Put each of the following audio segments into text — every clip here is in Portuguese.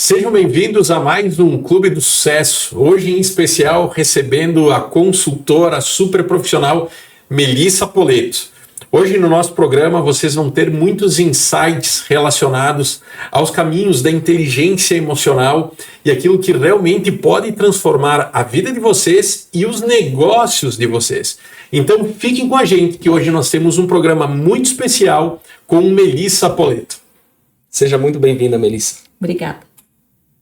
Sejam bem-vindos a mais um Clube do Sucesso. Hoje, em especial, recebendo a consultora super profissional Melissa Poletto. Hoje, no nosso programa, vocês vão ter muitos insights relacionados aos caminhos da inteligência emocional e aquilo que realmente pode transformar a vida de vocês e os negócios de vocês. Então, fiquem com a gente, que hoje nós temos um programa muito especial com Melissa Poletto. Seja muito bem-vinda, Melissa. Obrigada.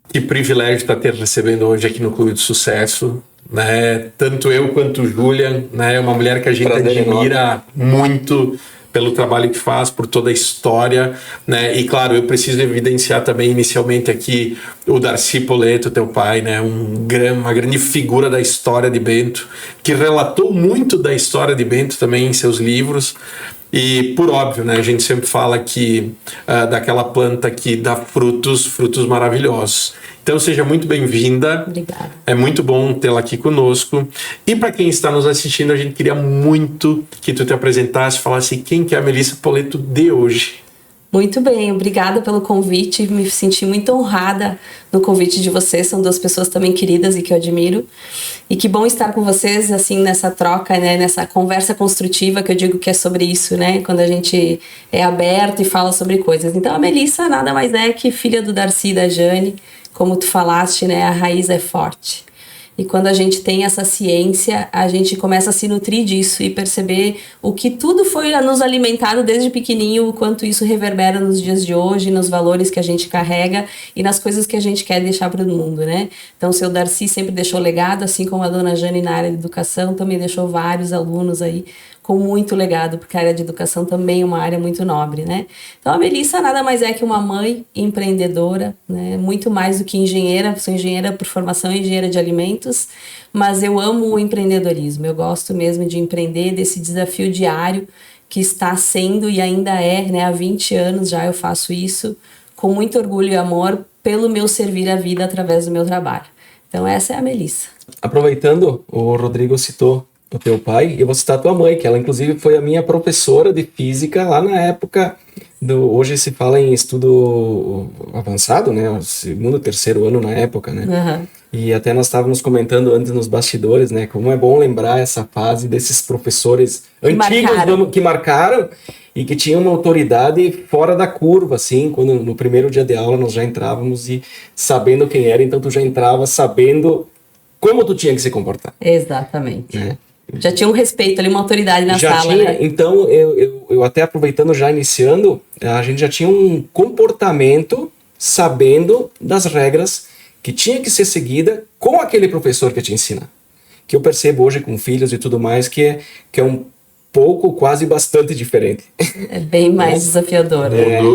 Que privilégio estar te recebendo hoje aqui no Clube do Sucesso, né? Tanto eu quanto o Julian, né? Uma mulher que a gente admira muito pelo trabalho que faz, por toda a história, né? E claro, eu preciso evidenciar também inicialmente aqui o Darcy Poletto, teu pai, né? Uma grande figura da história de Bento, que relatou muito da história de Bento também em seus livros. E por óbvio, né, a gente sempre fala que daquela planta que dá frutos maravilhosos. Então seja muito bem-vinda. Obrigada. É muito bom tê-la aqui conosco. E para quem está nos assistindo, a gente queria muito que tu te apresentasse, falasse quem que é a Melissa Poletto de hoje. Muito bem, obrigada pelo convite, me senti muito honrada no convite de vocês, são duas pessoas também queridas e que eu admiro, e que bom estar com vocês, assim, nessa troca, né, nessa conversa construtiva, que eu digo que é sobre isso, né, quando a gente é aberto e fala sobre coisas. Então a Melissa nada mais é que filha do Darcy e da Jane, como tu falaste, né, a raiz é forte. E quando a gente tem essa ciência, a gente começa a se nutrir disso e perceber o que tudo foi nos alimentado desde pequenininho, o quanto isso reverbera nos dias de hoje, nos valores que a gente carrega e nas coisas que a gente quer deixar para o mundo, né? Então, o seu Darcy sempre deixou legado, assim como a dona Jane na área de educação, também deixou vários alunos aí com muito legado, porque a área de educação também é uma área muito nobre, né? Então, a Melissa nada mais é que uma mãe empreendedora, né? Muito mais do que engenheira, sou engenheira por formação, engenheira de alimentos, mas eu amo o empreendedorismo, eu gosto mesmo de empreender, desse desafio diário que está sendo e ainda é, né? Há 20 anos já eu faço isso com muito orgulho e amor pelo meu servir a vida através do meu trabalho. Então, essa é a Melissa. Aproveitando, o Rodrigo citou o teu pai, eu vou citar a tua mãe, que ela inclusive foi a minha professora de física lá na época hoje se fala em estudo avançado, né, o segundo, terceiro ano na época, né, E até nós estávamos comentando antes nos bastidores, né, como é bom lembrar essa fase desses professores antigos que marcaram e que tinham uma autoridade fora da curva, assim, quando no primeiro dia de aula nós já entrávamos e sabendo quem era, então tu já entrava sabendo como tu tinha que se comportar. Exatamente. Né? Já tinha um respeito ali, uma autoridade na já sala, tinha, né? Então, eu até aproveitando, já iniciando, a gente já tinha um comportamento sabendo das regras que tinha que ser seguida com aquele professor que te ensina. Que eu percebo hoje com filhos e tudo mais, que é um pouco, quase bastante diferente. É bem mais desafiador.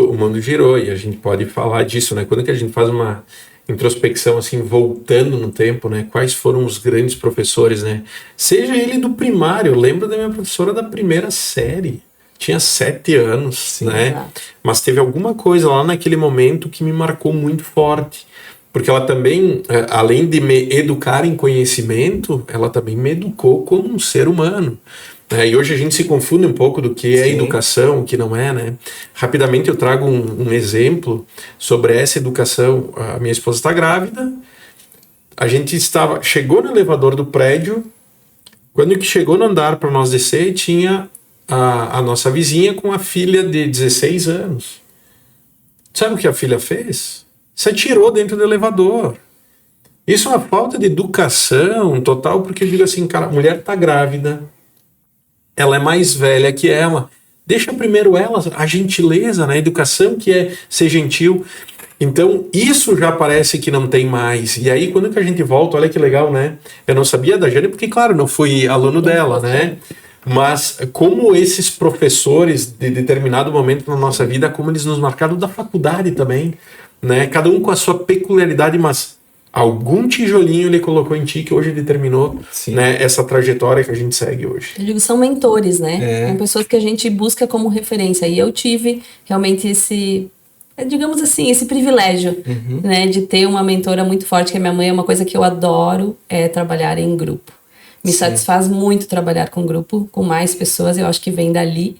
O mundo girou e a gente pode falar disso, né? Quando que a gente faz uma introspecção, assim, voltando no tempo, né? Quais foram os grandes professores, né? Seja ele do primário, eu lembro da minha professora da primeira série, tinha 7 anos, sim, né? Exato. Mas teve alguma coisa lá naquele momento que me marcou muito forte, porque ela também, além de me educar em conhecimento, ela também me educou como um ser humano. E hoje a gente se confunde um pouco do que é educação, o que não é, né? Rapidamente eu trago um exemplo sobre essa educação. A minha esposa está grávida, a gente chegou no elevador do prédio, quando que chegou no andar para nós descer, tinha a nossa vizinha com a filha de 16 anos. Sabe o que a filha fez? Se atirou dentro do elevador. Isso é uma falta de educação total, porque eu digo assim, cara, a mulher está grávida, ela é mais velha que ela, deixa primeiro ela, a gentileza, né? A educação que é ser gentil. Então isso já parece que não tem mais. E aí quando que a gente volta, olha que legal, né? Eu não sabia da Jane porque, claro, não fui aluno dela, né? Mas como esses professores de determinado momento na nossa vida, como eles nos marcaram da faculdade também, né? Cada um com a sua peculiaridade, mas algum tijolinho ele colocou em ti que hoje determinou, né, essa trajetória que a gente segue hoje. Eu digo, são mentores, né? São pessoas que a gente busca como referência. E eu tive realmente esse, digamos assim, esse privilégio, né, de ter uma mentora muito forte, que é minha mãe. É uma coisa que eu adoro, é trabalhar em grupo. Me satisfaz muito trabalhar com grupo, com mais pessoas, eu acho que vem dali.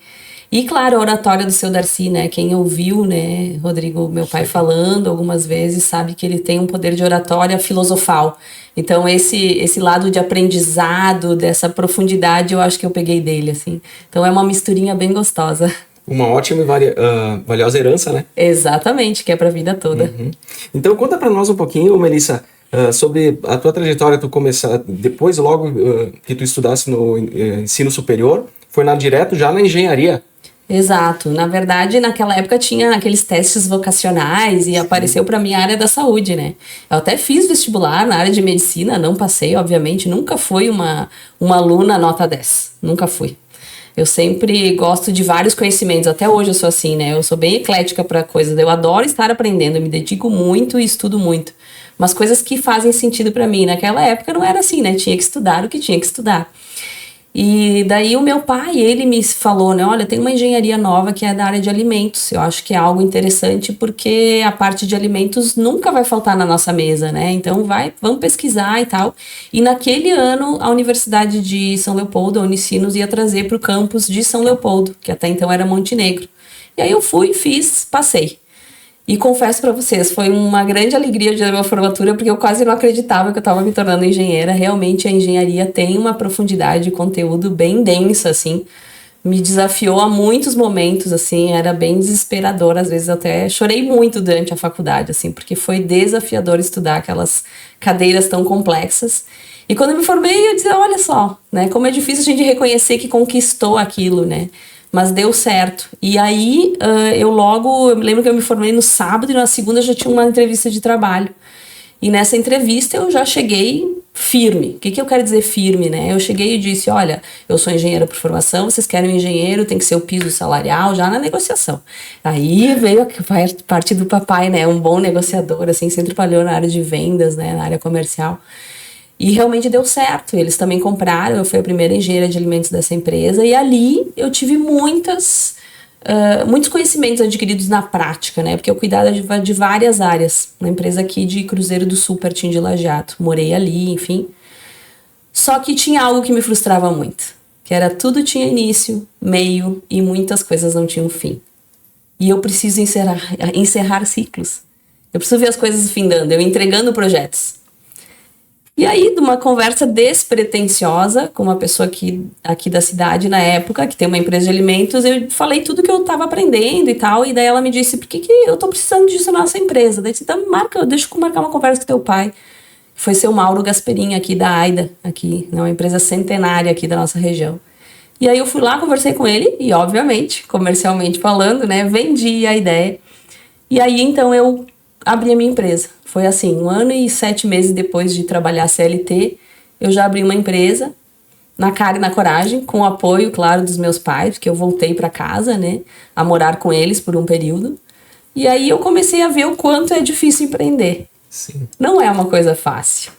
E claro, a oratória do seu Darcy, né? Quem ouviu, né, Rodrigo, meu pai falando algumas vezes, sabe que ele tem um poder de oratória filosofal. Então esse lado de aprendizado, dessa profundidade, eu acho que eu peguei dele, assim. Então é uma misturinha bem gostosa. Uma ótima e valiosa herança, né? Exatamente, que é pra vida toda. Então conta para nós um pouquinho, Melissa, sobre a tua trajetória. Tu começar depois, logo que tu estudasse no ensino superior, foi direto já na engenharia. Exato. Na verdade, naquela época tinha aqueles testes vocacionais e apareceu para mim a área da saúde, né? Eu até fiz vestibular na área de medicina, não passei, obviamente. Nunca fui uma aluna nota 10. Nunca fui. Eu sempre gosto de vários conhecimentos. Até hoje eu sou assim, né? Eu sou bem eclética para coisas. Eu adoro estar aprendendo, eu me dedico muito e estudo muito. Mas coisas que fazem sentido para mim. Naquela época não era assim, né? Tinha que estudar o que tinha que estudar. E daí o meu pai, ele me falou, né, olha, tem uma engenharia nova que é da área de alimentos. Eu acho que é algo interessante porque a parte de alimentos nunca vai faltar na nossa mesa, né? Então vamos pesquisar e tal. E naquele ano a Universidade de São Leopoldo, a Unicinos, ia trazer para o campus de São Leopoldo, que até então era Montenegro. E aí eu fui, fiz, passei. E confesso para vocês, foi uma grande alegria o dia da minha formatura, porque eu quase não acreditava que eu estava me tornando engenheira. Realmente a engenharia tem uma profundidade de conteúdo bem densa, assim. Me desafiou a muitos momentos, assim, era bem desesperador. Às vezes eu até chorei muito durante a faculdade, assim, porque foi desafiador estudar aquelas cadeiras tão complexas. E quando eu me formei, eu dizia, olha só, né, como é difícil a gente reconhecer que conquistou aquilo, né? Mas deu certo. E aí, eu me lembro que eu me formei no sábado e na segunda já tinha uma entrevista de trabalho. E nessa entrevista eu já cheguei firme. O que eu quero dizer firme, né? Eu cheguei e disse, olha, eu sou engenheira por formação, vocês querem um engenheiro, tem que ser o piso salarial, já na negociação. Aí veio a parte do papai, né? Um bom negociador, assim, sempre trabalhou na área de vendas, né? Na área comercial. E realmente deu certo, eles também compraram, eu fui a primeira engenheira de alimentos dessa empresa e ali eu tive muitos conhecimentos adquiridos na prática, né? Porque eu cuidava de várias áreas, na empresa aqui de Cruzeiro do Sul, pertinho de Lajeado, morei ali, enfim. Só que tinha algo que me frustrava muito, que era tudo tinha início, meio e muitas coisas não tinham fim. E eu preciso encerrar ciclos, eu preciso ver as coisas findando, eu entregando projetos. E aí, de uma conversa despretensiosa com uma pessoa aqui da cidade na época, que tem uma empresa de alimentos, eu falei tudo que eu estava aprendendo e tal, e daí ela me disse, por que eu tô precisando disso na nossa empresa? Daí eu disse, então deixa eu marcar uma conversa com teu pai. Foi seu Mauro Gasperin, aqui da AIDA, aqui, né, uma empresa centenária aqui da nossa região. E aí eu fui lá, conversei com ele, e obviamente, comercialmente falando, né, vendi a ideia. E aí, então, eu abri a minha empresa. Foi assim, 1 ano e 7 meses depois de trabalhar CLT, eu já abri uma empresa, na cara e na coragem, com o apoio, claro, dos meus pais, porque eu voltei para casa, né, a morar com eles por um período. E aí eu comecei a ver o quanto é difícil empreender. Sim. Não é uma coisa fácil.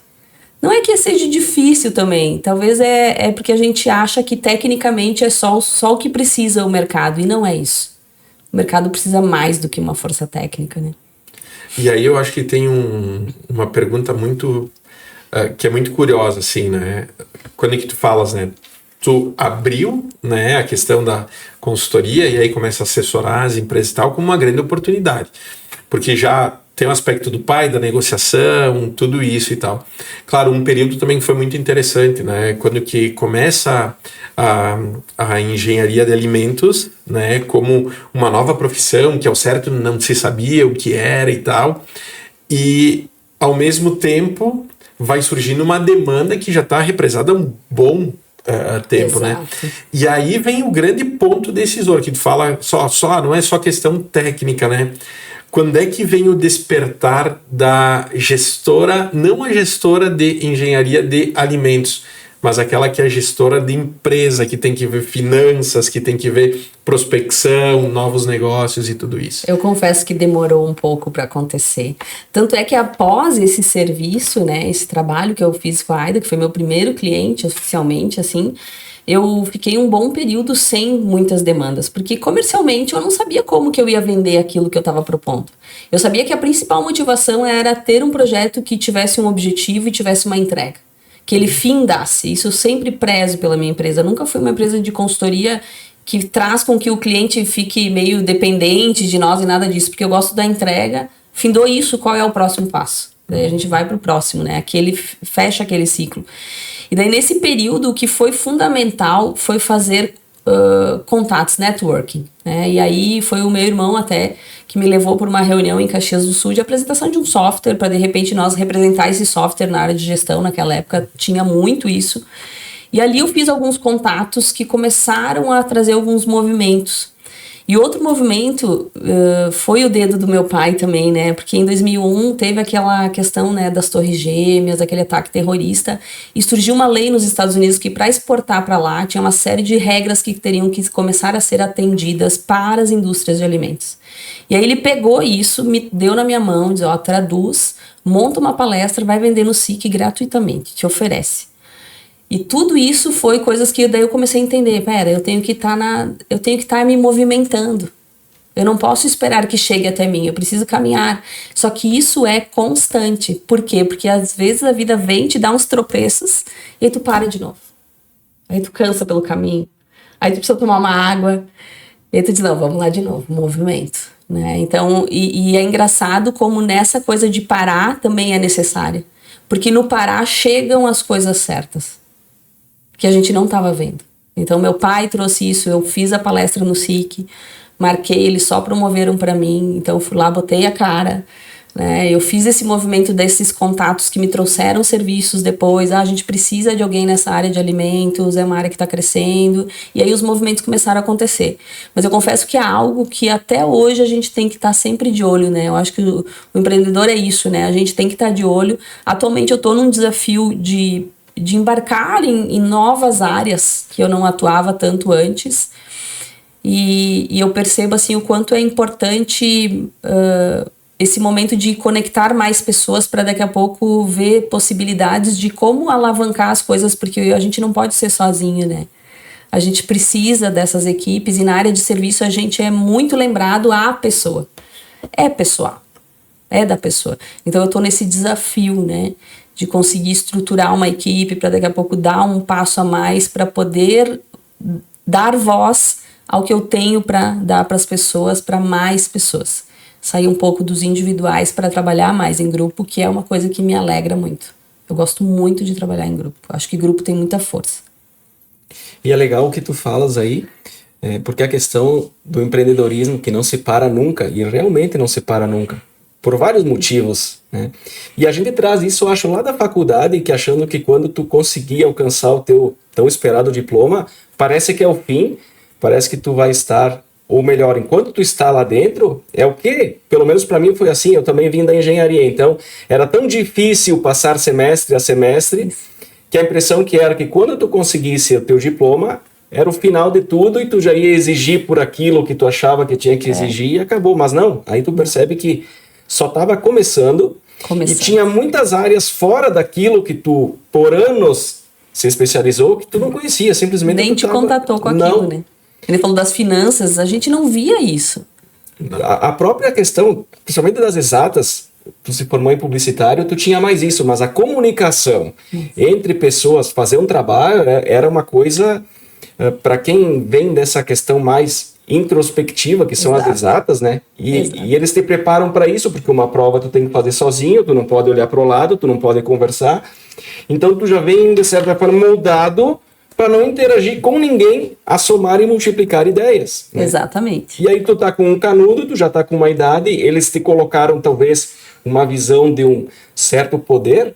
Não é que seja difícil também, talvez é porque a gente acha que tecnicamente é só o que precisa o mercado, e não é isso. O mercado precisa mais do que uma força técnica, né? E aí eu acho que tem uma pergunta muito que é muito curiosa, assim, né? Quando é que tu falas, né? Tu abriu, né, a questão da consultoria e aí começa a assessorar as empresas e tal como uma grande oportunidade. Porque já tem o aspecto do pai, da negociação, tudo isso e tal. Claro, um período também foi muito interessante, né? Quando que começa a engenharia de alimentos, né? Como uma nova profissão, que ao certo não se sabia o que era e tal. E, ao mesmo tempo, vai surgindo uma demanda que já está represada há um bom tempo, né? E aí vem o grande ponto decisor, que tu fala não é só questão técnica, né? Quando é que vem o despertar da gestora, não a gestora de engenharia de alimentos, mas aquela que é a gestora de empresa, que tem que ver finanças, que tem que ver prospecção, novos negócios e tudo isso? Eu confesso que demorou um pouco para acontecer. Tanto é que após esse serviço, né, esse trabalho que eu fiz com a AIDA, que foi meu primeiro cliente oficialmente, assim, eu fiquei um bom período sem muitas demandas, porque comercialmente eu não sabia como que eu ia vender aquilo que eu estava propondo. Eu sabia que a principal motivação era ter um projeto que tivesse um objetivo e tivesse uma entrega, que ele findasse. Isso eu sempre prezo pela minha empresa. Eu nunca fui uma empresa de consultoria que traz com que o cliente fique meio dependente de nós e nada disso, porque eu gosto da entrega. Findou isso, qual é o próximo passo? Daí a gente vai pro próximo, né? Fecha aquele ciclo. E daí nesse período o que foi fundamental foi fazer contatos, networking, né? E aí foi o meu irmão até que me levou por uma reunião em Caxias do Sul de apresentação de um software para de repente nós representar esse software na área de gestão. Naquela época tinha muito isso. E ali eu fiz alguns contatos que começaram a trazer alguns movimentos. E outro movimento foi o dedo do meu pai também, né? Porque em 2001 teve aquela questão, né, das Torres Gêmeas, aquele ataque terrorista, e surgiu uma lei nos Estados Unidos que para exportar para lá tinha uma série de regras que teriam que começar a ser atendidas para as indústrias de alimentos. E aí ele pegou isso, me deu na minha mão, disse, ó, traduz, monta uma palestra, vai vender no SIC gratuitamente, te oferece. E tudo isso foi coisas que daí eu comecei a entender, pera, eu tenho que estar me movimentando. Eu não posso esperar que chegue até mim, eu preciso caminhar. Só que isso é constante. Por quê? Porque às vezes a vida vem, te dá uns tropeços e aí tu para de novo. Aí tu cansa pelo caminho. Aí tu precisa tomar uma água. E aí tu diz, não, vamos lá de novo, movimento. Né? Então, e é engraçado como nessa coisa de parar também é necessária. Porque no parar chegam as coisas certas. Que a gente não estava vendo. Então, meu pai trouxe isso, eu fiz a palestra no SIC, marquei, eles só promoveram para mim, então fui lá, botei a cara, né? Eu fiz esse movimento desses contatos que me trouxeram serviços depois, a gente precisa de alguém nessa área de alimentos, é uma área que está crescendo, e aí os movimentos começaram a acontecer. Mas eu confesso que é algo que até hoje a gente tem que estar sempre de olho, né? Eu acho que o empreendedor é isso, né? A gente tem que estar de olho. Atualmente eu estou num desafio de embarcar em novas áreas que eu não atuava tanto antes e eu percebo assim o quanto é importante esse momento de conectar mais pessoas para daqui a pouco ver possibilidades de como alavancar as coisas, porque a gente não pode ser sozinho, né? A gente precisa dessas equipes e na área de serviço a gente é muito lembrado a pessoa. É pessoal. É da pessoa. Então eu tô nesse desafio, né? De conseguir estruturar uma equipe para daqui a pouco dar um passo a mais para poder dar voz ao que eu tenho para dar para as pessoas, para mais pessoas. Sair um pouco dos individuais para trabalhar mais em grupo, que é uma coisa que me alegra muito. Eu gosto muito de trabalhar em grupo. Acho que grupo tem muita força. E é legal o que tu falas aí, porque a questão do empreendedorismo que não se para nunca, e realmente não se para nunca, por vários motivos, né? E a gente traz isso, eu acho, lá da faculdade, que achando que quando tu conseguir alcançar o teu tão esperado diploma, parece que é o fim, parece que tu vai estar, ou melhor, enquanto tu está lá dentro, é o quê? Pelo menos para mim foi assim, eu também vim da engenharia, então era tão difícil passar semestre a semestre, que a impressão que era que quando tu conseguisse o teu diploma, era o final de tudo e tu já ia exigir por aquilo que tu achava que tinha que exigir e acabou, mas não, aí tu percebe que só estava começando e tinha muitas áreas fora daquilo que tu, por anos, se especializou, que tu não conhecia, simplesmente nem te contatou com aquilo, né? Ele falou das finanças, a gente não via isso. A própria questão, principalmente das exatas, tu se formou em publicitário, tu tinha mais isso, mas a comunicação entre pessoas, fazer um trabalho, era uma coisa, para quem vem dessa questão mais introspectiva, que são as exatas, né? E eles te preparam para isso, porque uma prova tu tem que fazer sozinho, tu não pode olhar para o lado, tu não pode conversar. Então tu já vem, de certa forma, moldado para não interagir com ninguém, a somar e multiplicar ideias. Né? Exatamente. E aí tu tá com um canudo, tu já tá com uma idade, eles te colocaram talvez uma visão de um certo poder,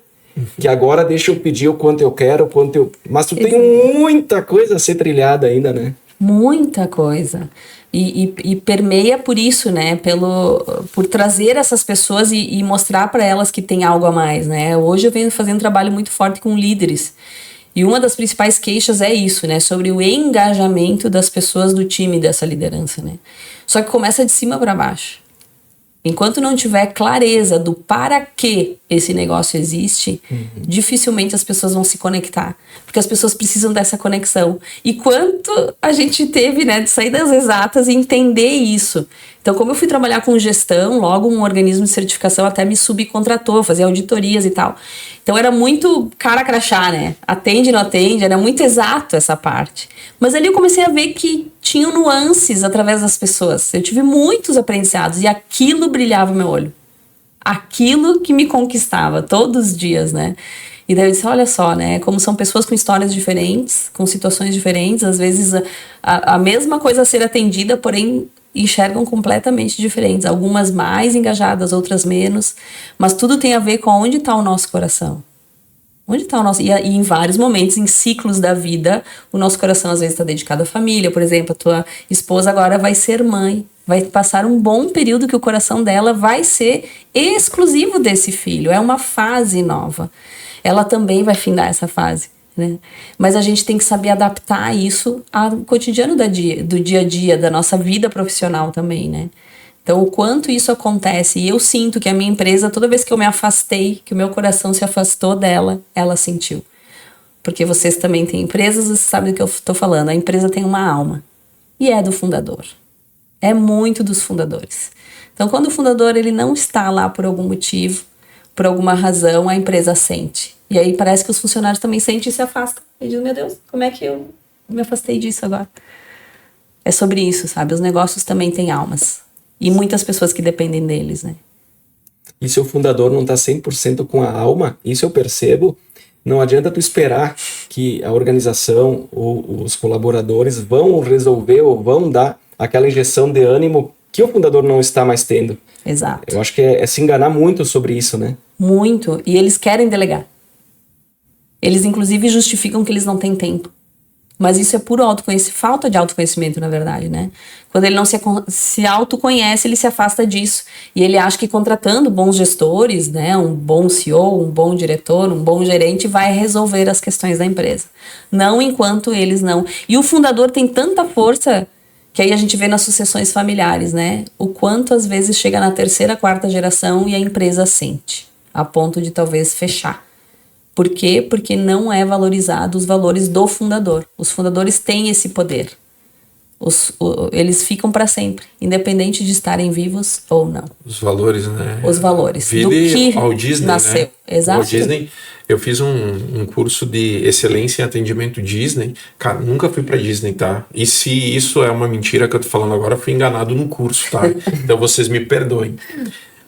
que agora deixa eu pedir o quanto eu quero, o quanto eu... Mas tu tem muita coisa a ser trilhada ainda, né? Muita coisa. E permeia por isso, né? Por trazer essas pessoas e mostrar para elas que tem algo a mais, né? Hoje eu venho fazendo um trabalho muito forte com líderes. E uma das principais queixas é isso, né? Sobre o engajamento das pessoas do time dessa liderança, né? Só que começa de cima para baixo. Enquanto não tiver clareza do para que esse negócio existe, dificilmente as pessoas vão se conectar. Porque as pessoas precisam dessa conexão. E quanto a gente teve, né, de sair das exatas e entender isso. Então, como eu fui trabalhar com gestão, logo um organismo de certificação até me subcontratou, fazia auditorias e tal. Então, era muito cara crachá, né? Atende, não atende, era muito exato essa parte. Mas ali eu comecei a ver que tinham nuances através das pessoas. Eu tive muitos aprendizados e aquilo brilhava o meu olho. Aquilo que me conquistava todos os dias, né? E daí eu disse, olha só, né? Como são pessoas com histórias diferentes, com situações diferentes, às vezes a mesma coisa a ser atendida, porém enxergam completamente diferentes. Algumas mais engajadas, outras menos. Mas tudo tem a ver com onde está o nosso coração. Onde está o nosso... E em vários momentos, em ciclos da vida, o nosso coração às vezes está dedicado à família. Por exemplo, a tua esposa agora vai ser mãe. Vai passar um bom período que o coração dela vai ser exclusivo desse filho. É uma fase nova. Ela também vai findar essa fase, né? Mas a gente tem que saber adaptar isso ao cotidiano do dia a dia, da nossa vida profissional também, né? Então, o quanto isso acontece, e eu sinto que a minha empresa, toda vez que eu me afastei, que o meu coração se afastou dela, ela sentiu. Porque vocês também têm empresas, vocês sabem do que eu estou falando. A empresa tem uma alma, e é do fundador. É muito dos fundadores. Então, quando o fundador ele não está lá por algum motivo, por alguma razão, a empresa sente. E aí parece que os funcionários também sentem e se afastam. E dizem, meu Deus, como é que eu me afastei disso agora? É sobre isso, sabe? Os negócios também têm almas. E muitas pessoas que dependem deles, né? E se o fundador não está 100% com a alma, isso eu percebo, não adianta tu esperar que a organização ou os colaboradores vão resolver ou vão dar aquela injeção de ânimo que o fundador não está mais tendo. Exato. Eu acho que é se enganar muito sobre isso, né? Muito. E eles querem delegar. Eles, inclusive, justificam que eles não têm tempo. Mas isso é puro autoconhecimento, falta de autoconhecimento, na verdade, né? Quando ele não se autoconhece, ele se afasta disso. E ele acha que contratando bons gestores, né, um bom CEO, um bom diretor, um bom gerente, vai resolver as questões da empresa. Não enquanto eles não. E o fundador tem tanta força que aí a gente vê nas sucessões familiares, né? O quanto às vezes chega na terceira, quarta geração e a empresa sente, a ponto de talvez fechar. Por quê? Porque não é valorizado os valores do fundador. Os fundadores têm esse poder. Eles ficam para sempre, independente de estarem vivos ou não. Os valores, né? Os valores. Vide do que ao Disney, nasceu. né? Exato. Ao Disney, eu fiz um curso de excelência em atendimento Disney. Cara, nunca fui para Disney, tá? E se isso é uma mentira que eu tô falando agora, eu fui enganado no curso, tá? Então vocês me perdoem.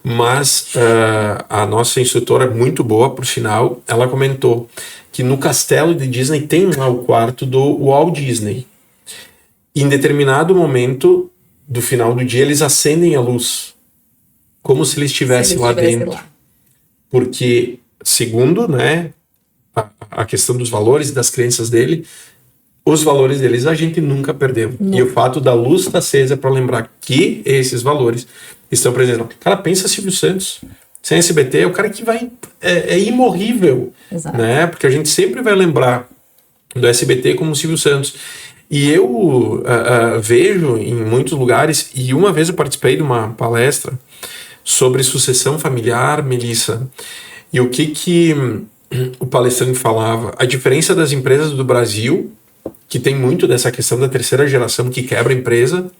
Mas a nossa instrutora, muito boa, por sinal, ela comentou que no castelo de Disney tem lá o quarto do Walt Disney. Em determinado momento do final do dia, eles acendem a luz, como se eles estivessem lá dentro. Porque, segundo, né, a questão dos valores e das crenças dele, os valores deles a gente nunca perdeu. Não. E o fato da luz estar acesa é para lembrar que esses valores estão presentes. Cara, pensa Silvio Santos. Sem SBT é o cara que vai... É imorrível. Exato. Né? Porque a gente sempre vai lembrar do SBT como Silvio Santos. E eu vejo em muitos lugares, e uma vez eu participei de uma palestra sobre sucessão familiar, Melissa, e o que o palestrante falava, a diferença das empresas do Brasil, que tem muito dessa questão da terceira geração que quebra a empresa,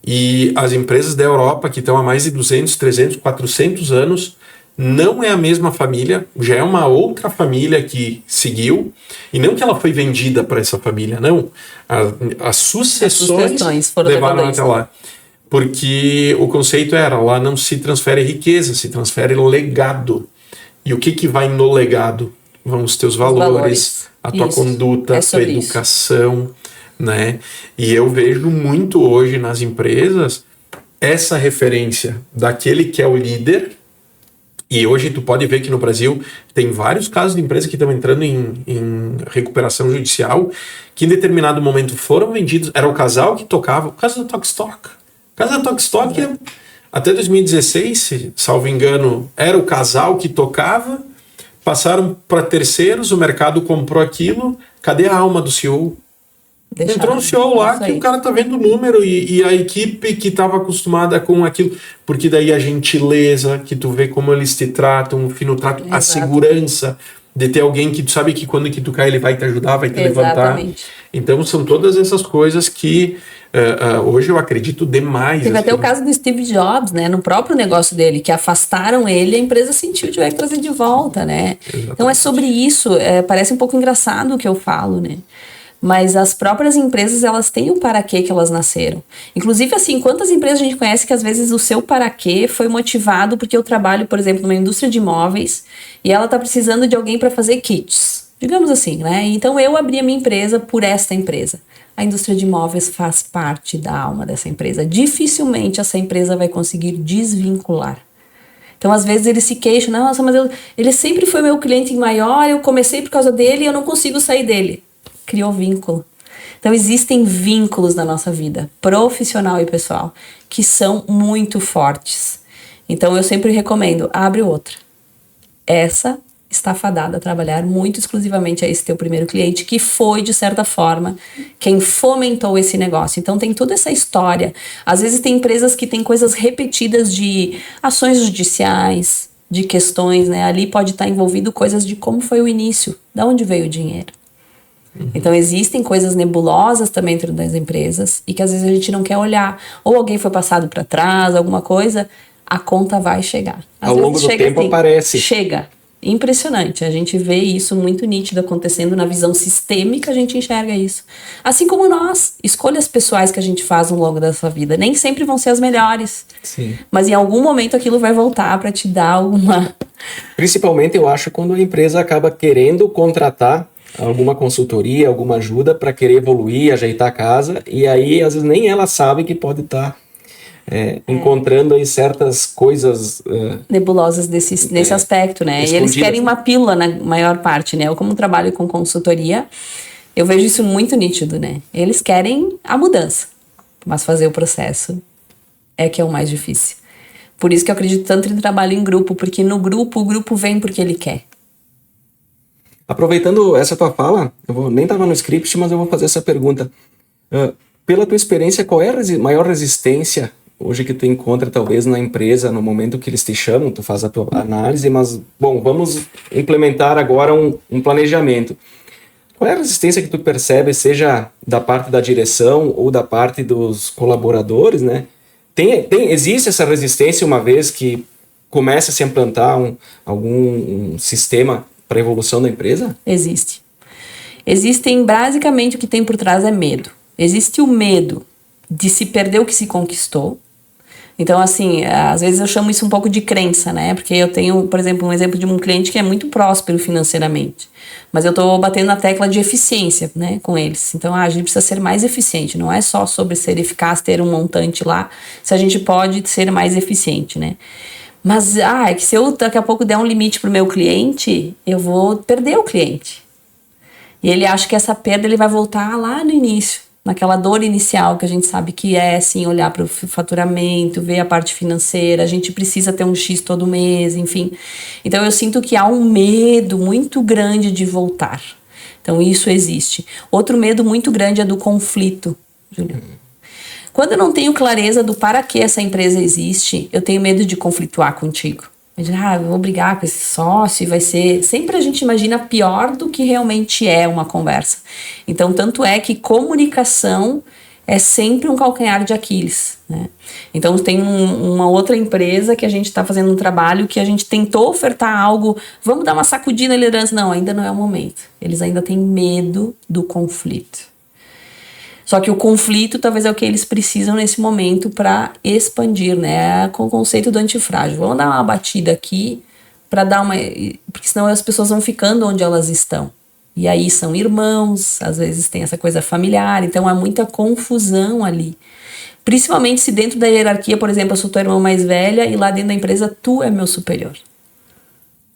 e as empresas da Europa, que estão há mais de 200, 300, 400 anos, não é a mesma família, já é uma outra família que seguiu, e não que ela foi vendida para essa família, não. As sucessões levaram até lá. Porque o conceito era, lá não se transfere riqueza, se transfere legado. E o que vai no legado? Vão os teus valores, a tua conduta, a tua educação, né? E eu vejo muito hoje nas empresas essa referência daquele que é o líder. E hoje tu pode ver que no Brasil tem vários casos de empresas que estão entrando em recuperação judicial, que em determinado momento foram vendidos. Era o casal que tocava, o caso da Tokstok. O caso da Tokstok, até 2016, salvo engano, era o casal que tocava, passaram para terceiros, o mercado comprou aquilo, cadê a alma do CEO? Entrou no CEO lá que o cara tá vendo o número e a equipe que estava acostumada com aquilo, porque daí a gentileza, que tu vê como eles te tratam, o fino trato, a segurança de ter alguém que tu sabe que quando que tu cai ele vai te ajudar, vai te levantar. Então são todas essas coisas que hoje eu acredito demais. Teve até o caso do Steve Jobs, né? No próprio negócio dele, que afastaram ele, a empresa sentiu tiver que trazer de volta, né? Exatamente. Então é sobre isso, parece um pouco engraçado o que eu falo, né? Mas as próprias empresas, elas têm o para quê que elas nasceram. Inclusive, assim, quantas empresas a gente conhece que às vezes o seu para quê foi motivado porque eu trabalho, por exemplo, numa indústria de imóveis e ela está precisando de alguém para fazer kits, digamos assim, né? Então eu abri a minha empresa por esta empresa. A indústria de imóveis faz parte da alma dessa empresa. Dificilmente essa empresa vai conseguir desvincular. Então, às vezes, eles se queixam, nossa, mas ele sempre foi meu cliente maior, eu comecei por causa dele e eu não consigo sair dele. Criou vínculo. Então, existem vínculos na nossa vida, profissional e pessoal, que são muito fortes. Então, eu sempre recomendo, abre outra. Essa está fadada a trabalhar muito exclusivamente a esse teu primeiro cliente, que foi, de certa forma, quem fomentou esse negócio. Então, tem toda essa história. Às vezes, tem empresas que têm coisas repetidas de ações judiciais, de questões, né? Ali pode estar envolvido coisas de como foi o início, de onde veio o dinheiro. Então, existem coisas nebulosas também dentro das empresas e que às vezes a gente não quer olhar. Ou alguém foi passado para trás, alguma coisa, a conta vai chegar. Ao longo do tempo aparece. Chega. Impressionante. A gente vê isso muito nítido acontecendo na visão sistêmica, a gente enxerga isso. Assim como nós, escolhas pessoais que a gente faz ao longo dessa vida, nem sempre vão ser as melhores. Sim. Mas em algum momento aquilo vai voltar para te dar alguma... Principalmente, eu acho, quando a empresa acaba querendo contratar alguma consultoria, alguma ajuda para querer evoluir, ajeitar a casa, e aí às vezes nem ela sabe que pode estar encontrando aí certas coisas nebulosas nesse aspecto, né? E eles querem uma pílula na maior parte, né? Eu, como trabalho com consultoria, eu vejo isso muito nítido, né? Eles querem a mudança, mas fazer o processo é que é o mais difícil. Por isso que eu acredito tanto em trabalho em grupo, porque no grupo, o grupo vem porque ele quer. Aproveitando essa tua fala, nem estava no script, mas eu vou fazer essa pergunta. Pela tua experiência, qual é a maior resistência hoje que tu encontra talvez na empresa, no momento que eles te chamam, tu faz a tua análise, mas, bom, vamos implementar agora um planejamento. Qual é a resistência que tu percebe, seja da parte da direção ou da parte dos colaboradores, né? Existe essa resistência uma vez que começa a se implantar algum sistema para a evolução da empresa? Existe. Existem, basicamente, o que tem por trás é medo. Existe o medo de se perder o que se conquistou. Então, assim, às vezes eu chamo isso um pouco de crença, né? Porque eu tenho, por exemplo, um exemplo de um cliente que é muito próspero financeiramente, mas eu estou batendo na tecla de eficiência, né, com eles. Então, a gente precisa ser mais eficiente, não é só sobre ser eficaz, ter um montante lá, se a gente pode ser mais eficiente, né? Mas, é que se eu daqui a pouco der um limite para o meu cliente, eu vou perder o cliente. E ele acha que essa perda ele vai voltar lá no início, naquela dor inicial que a gente sabe que é, assim, olhar para o faturamento, ver a parte financeira, a gente precisa ter um X todo mês, enfim. Então, eu sinto que há um medo muito grande de voltar. Então, isso existe. Outro medo muito grande é do conflito, Júlio. Quando eu não tenho clareza do para que essa empresa existe, eu tenho medo de conflituar contigo. Eu vou brigar com esse sócio e vai ser... Sempre a gente imagina pior do que realmente é uma conversa. Então, tanto é que comunicação é sempre um calcanhar de Aquiles, né? Então, tem uma outra empresa que a gente está fazendo um trabalho que a gente tentou ofertar algo, vamos dar uma sacudida na liderança. Não, ainda não é o momento. Eles ainda têm medo do conflito. Só que o conflito talvez é o que eles precisam nesse momento para expandir, né? Com o conceito do antifrágil. Vamos dar uma batida aqui para dar uma... Porque senão as pessoas vão ficando onde elas estão. E aí são irmãos, às vezes tem essa coisa familiar, então há muita confusão ali. Principalmente se dentro da hierarquia, por exemplo, eu sou tua irmã mais velha e lá dentro da empresa tu é meu superior.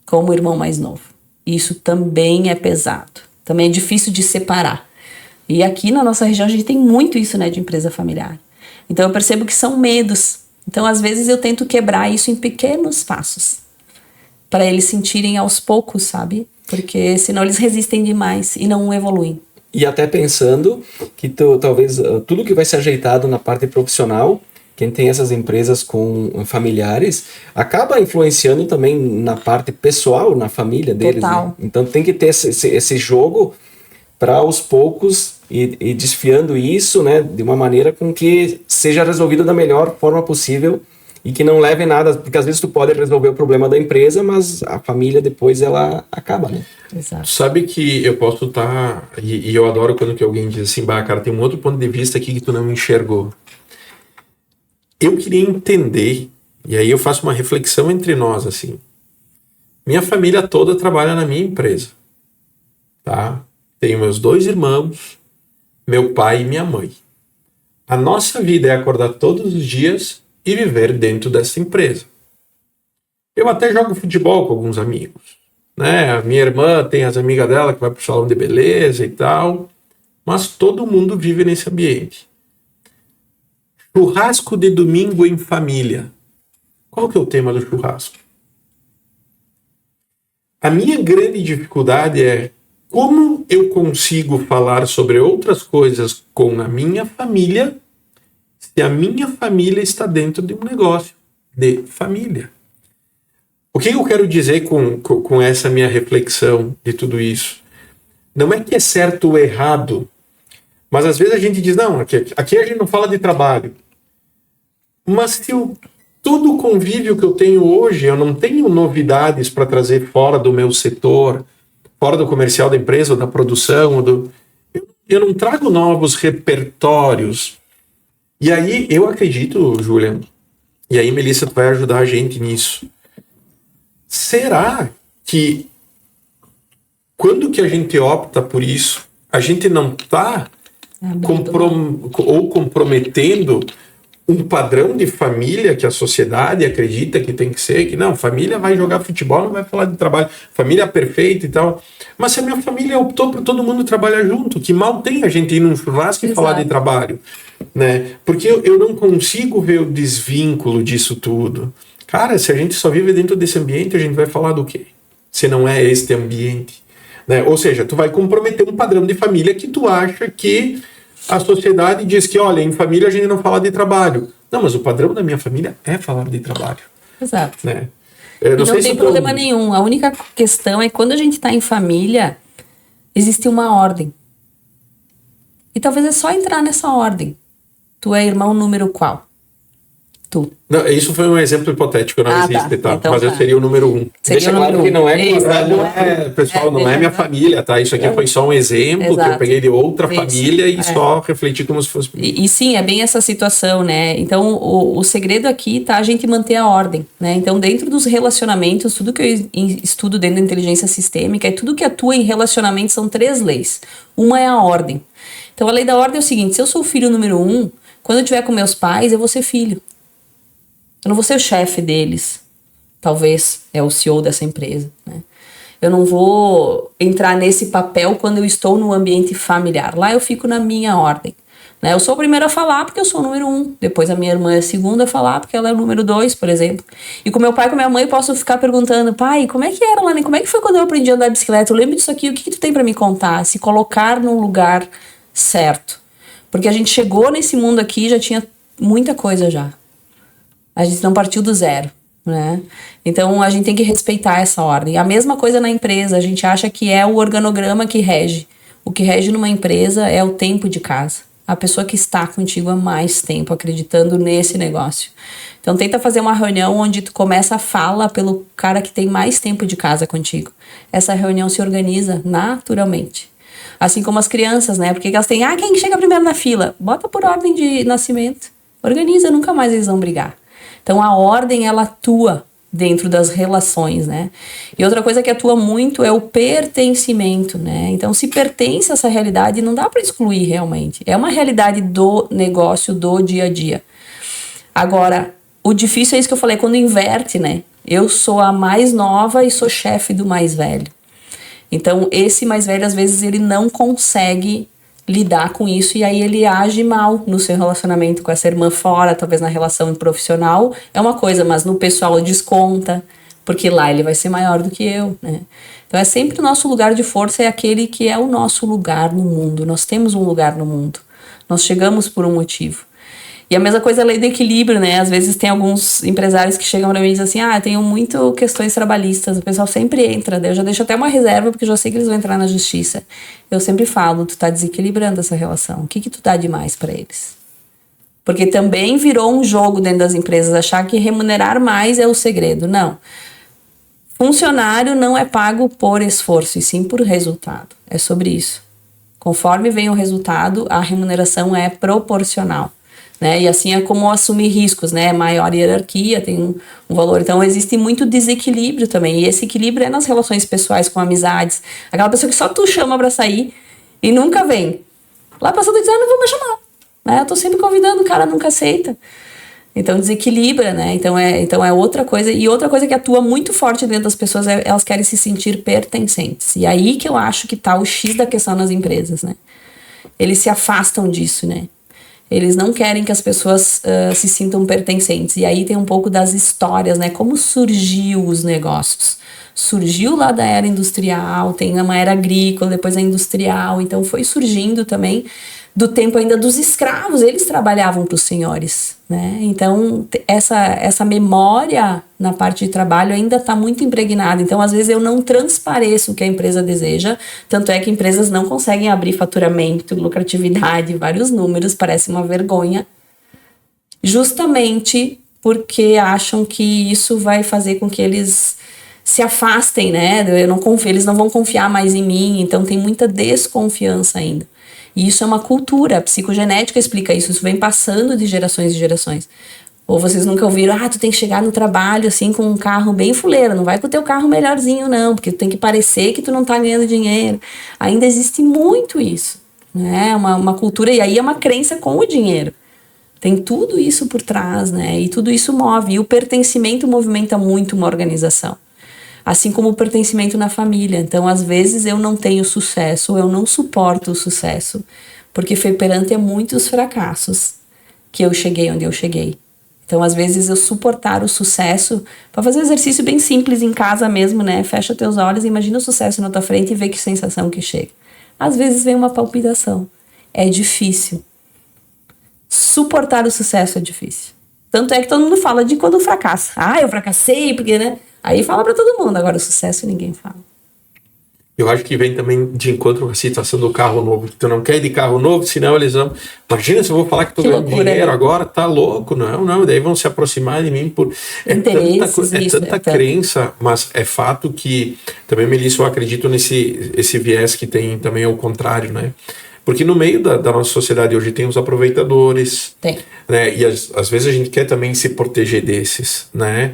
Como irmão mais novo. Isso também é pesado. Também é difícil de separar. E aqui na nossa região a gente tem muito isso, né, de empresa familiar. Então eu percebo que são medos. Então às vezes eu tento quebrar isso em pequenos passos. Para eles sentirem aos poucos, sabe? Porque senão eles resistem demais e não evoluem. E até pensando que talvez tudo que vai ser ajeitado na parte profissional, quem tem essas empresas com familiares, acaba influenciando também na parte pessoal, na família deles. Total. Né? Então tem que ter esse jogo para aos poucos ir desfiando isso, né, de uma maneira com que seja resolvido da melhor forma possível e que não leve nada, porque às vezes tu pode resolver o problema da empresa, mas a família depois ela acaba, né? Exato. Sabe que eu posso estar, e eu adoro quando que alguém diz assim, bah, cara, tem um outro ponto de vista aqui que tu não enxergou. Eu queria entender, e aí eu faço uma reflexão entre nós, assim. Minha família toda trabalha na minha empresa, tá? Tenho meus 2 irmãos, meu pai e minha mãe. A nossa vida é acordar todos os dias e viver dentro dessa empresa. Eu até jogo futebol com alguns amigos, né? A minha irmã tem as amigas dela que vai pro salão de beleza e tal, mas todo mundo vive nesse ambiente. Churrasco de domingo em família. Qual que é o tema do churrasco? A minha grande dificuldade é como eu consigo falar sobre outras coisas com a minha família se a minha família está dentro de um negócio de família. O que eu quero dizer com essa minha reflexão de tudo isso? Não é que é certo ou errado, mas às vezes a gente diz, não, aqui a gente não fala de trabalho. Mas se todo o convívio que eu tenho hoje, eu não tenho novidades para trazer fora do meu setor, fora do comercial da empresa, ou da produção, eu não trago novos repertórios. E aí, eu acredito, Julian, e aí, Melissa, tu vai ajudar a gente nisso. Será que quando que a gente opta por isso, a gente não está comprometendo um padrão de família que a sociedade acredita que tem que ser, que não, família vai jogar futebol, não vai falar de trabalho, família perfeita e tal. Mas se a minha família optou por todo mundo trabalhar junto, que mal tem a gente ir num churrasco e falar de trabalho, né? Porque eu não consigo ver o desvínculo disso tudo. Cara, se a gente só vive dentro desse ambiente, a gente vai falar do quê? Se não é este ambiente, né? Ou seja, tu vai comprometer um padrão de família que tu acha que a sociedade diz que, olha, em família a gente não fala de trabalho. Não, mas o padrão da minha família é falar de trabalho. Exato. Né? Não tem problema nenhum. A única questão é que quando a gente está em família, existe uma ordem. E talvez é só entrar nessa ordem. Tu é irmão número qual? Tu. Não, isso foi um exemplo hipotético, não existe, tá? Então, mas eu seria o número 1. Deixa claro que não é... pessoal, não é minha família, tá? Isso aqui foi só um exemplo que eu peguei de outra família e só refleti como se fosse... E sim, é bem essa situação, né? Então, o segredo aqui tá a gente manter a ordem, né? Então, dentro dos relacionamentos, tudo que eu estudo dentro da inteligência sistêmica e tudo que atua em relacionamento são 3 leis. Uma é a ordem. Então, a lei da ordem é o seguinte, se eu sou o filho número 1, quando eu estiver com meus pais, eu vou ser filho. Eu não vou ser o chefe deles. Talvez é o CEO dessa empresa, né? Eu não vou entrar nesse papel quando eu estou no ambiente familiar. Lá eu fico na minha ordem, né? Eu sou o primeiro a falar porque eu sou o número 1. Depois a minha irmã é a segunda a falar porque ela é o número 2, por exemplo. E com meu pai e com minha mãe eu posso ficar perguntando, pai, como é que era lá? Como é que foi quando eu aprendi a andar de bicicleta? Eu lembro disso aqui, o que tu tem para me contar? Se colocar no lugar certo. Porque a gente chegou nesse mundo aqui e já tinha muita coisa já. A gente não partiu do zero, né? Então, a gente tem que respeitar essa ordem. A mesma coisa na empresa, a gente acha que é o organograma que rege. O que rege numa empresa é o tempo de casa. A pessoa que está contigo há mais tempo, acreditando nesse negócio. Então, tenta fazer uma reunião onde tu começa a fala pelo cara que tem mais tempo de casa contigo. Essa reunião se organiza naturalmente. Assim como as crianças, né? Porque elas têm, quem chega primeiro na fila? Bota por ordem de nascimento. Organiza, nunca mais eles vão brigar. Então, a ordem, ela atua dentro das relações, né? E outra coisa que atua muito é o pertencimento, né? Então, se pertence a essa realidade, não dá para excluir realmente. É uma realidade do negócio, do dia a dia. Agora, o difícil é isso que eu falei, quando inverte, né? Eu sou a mais nova e sou chefe do mais velho. Então, esse mais velho, às vezes, ele não consegue lidar com isso e aí ele age mal no seu relacionamento com essa irmã fora, talvez na relação profissional, é uma coisa, mas no pessoal desconta, porque lá ele vai ser maior do que eu, né? Então é sempre o nosso lugar de força, é aquele que é o nosso lugar no mundo, nós temos um lugar no mundo, nós chegamos por um motivo. E a mesma coisa é a lei do equilíbrio, né? Às vezes tem alguns empresários que chegam pra mim e dizem assim, eu tenho muito questões trabalhistas, o pessoal sempre entra, daí eu já deixo até uma reserva, porque eu já sei que eles vão entrar na justiça. Eu sempre falo, tu tá desequilibrando essa relação, o que tu dá demais pra eles? Porque também virou um jogo dentro das empresas, achar que remunerar mais é o segredo. Não. Funcionário não é pago por esforço, e sim por resultado. É sobre isso. Conforme vem o resultado, a remuneração é proporcional. Né? E assim é como assumir riscos, né? Maior hierarquia tem um valor. Então existe muito desequilíbrio também. E esse equilíbrio é nas relações pessoais, com amizades. Aquela pessoa que só tu chama pra sair e nunca vem. Lá passando diz, não vou mais chamar. Né? Eu tô sempre convidando, o cara nunca aceita. Então desequilibra, né? Então é outra coisa. E outra coisa que atua muito forte dentro das pessoas é elas querem se sentir pertencentes. E aí que eu acho que tá o X da questão nas empresas, né? Eles se afastam disso, né? Eles não querem que as pessoas se sintam pertencentes. E aí tem um pouco das histórias, né? Como surgiu os negócios. Surgiu lá da era industrial, tem uma era agrícola, depois a industrial. Então foi surgindo também do tempo ainda dos escravos. Eles trabalhavam para os senhores, né? Então essa memória na parte de trabalho ainda está muito impregnada. Então às vezes eu não transpareço o que a empresa deseja. Tanto é que empresas não conseguem abrir faturamento, lucratividade, vários números, parece uma vergonha. Justamente porque acham que isso vai fazer com que eles se afastem, né? Eles não vão confiar mais em mim. Então tem muita desconfiança ainda. E isso é uma cultura, a psicogenética explica isso, isso vem passando de gerações e gerações. Ou vocês nunca ouviram, tu tem que chegar no trabalho assim com um carro bem fuleiro, não vai com o teu carro melhorzinho não, porque tu tem que parecer que tu não tá ganhando dinheiro. Ainda existe muito isso, né? Uma cultura, e aí é uma crença com o dinheiro. Tem tudo isso por trás, né? E tudo isso move, e o pertencimento movimenta muito uma organização. Assim como o pertencimento na família. Então, às vezes, eu não tenho sucesso, ou eu não suporto o sucesso, porque foi perante a muitos fracassos que eu cheguei onde eu cheguei. Então, às vezes, eu suportar o sucesso, para fazer um exercício bem simples em casa mesmo, né? Fecha teus olhos, imagina o sucesso na tua frente e vê que sensação que chega. Às vezes, vem uma palpitação. É difícil. Suportar o sucesso é difícil. Tanto é que todo mundo fala de quando fracassa. Eu fracassei, porque, né? Aí fala pra todo mundo, agora o sucesso ninguém fala. Eu acho que vem também de encontro com a situação do carro novo. Tu não quer ir de carro novo, senão eles vão... Imagina se eu vou falar que tô ganhando dinheiro agora, tá louco. Não, daí vão se aproximar de mim por... É tanta crença, mas é fato que... Também, Melissa, eu acredito esse viés que tem também ao contrário, né? Porque no meio da nossa sociedade hoje tem os aproveitadores. Tem. Né? E às vezes a gente quer também se proteger desses, né?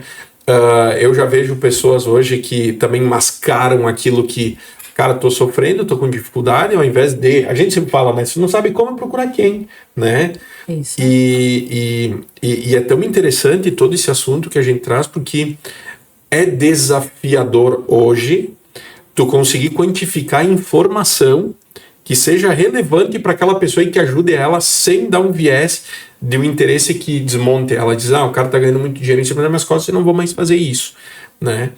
Eu já vejo pessoas hoje que também mascaram aquilo que, cara, tô sofrendo, tô com dificuldade, ao invés de... A gente sempre fala, mas se não sabe como, procurar quem, né? Isso. E é tão interessante todo esse assunto que a gente traz, porque é desafiador hoje tu conseguir quantificar informação que seja relevante para aquela pessoa e que ajude ela sem dar um viés de um interesse que desmonte ela. Diz, o cara tá ganhando muito dinheiro em cima das minhas costas e não vou mais fazer isso, né?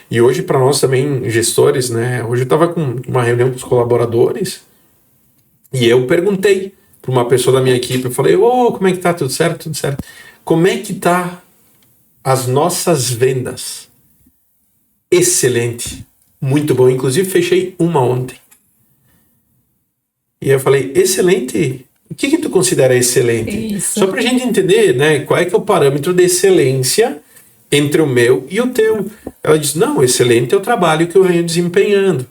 E hoje, para nós também, gestores, né? Hoje eu tava com uma reunião com os colaboradores e eu perguntei para uma pessoa da minha equipe, eu falei, como é que tá? Tudo certo? Tudo certo. Como é que tá as nossas vendas? Excelente. Muito bom. Inclusive, fechei uma ontem. E eu falei, excelente? O que tu considera excelente? Isso. Só pra gente entender, né, qual é que é o parâmetro de excelência entre o meu e o teu. Ela disse, não, excelente é o trabalho que eu venho desempenhando.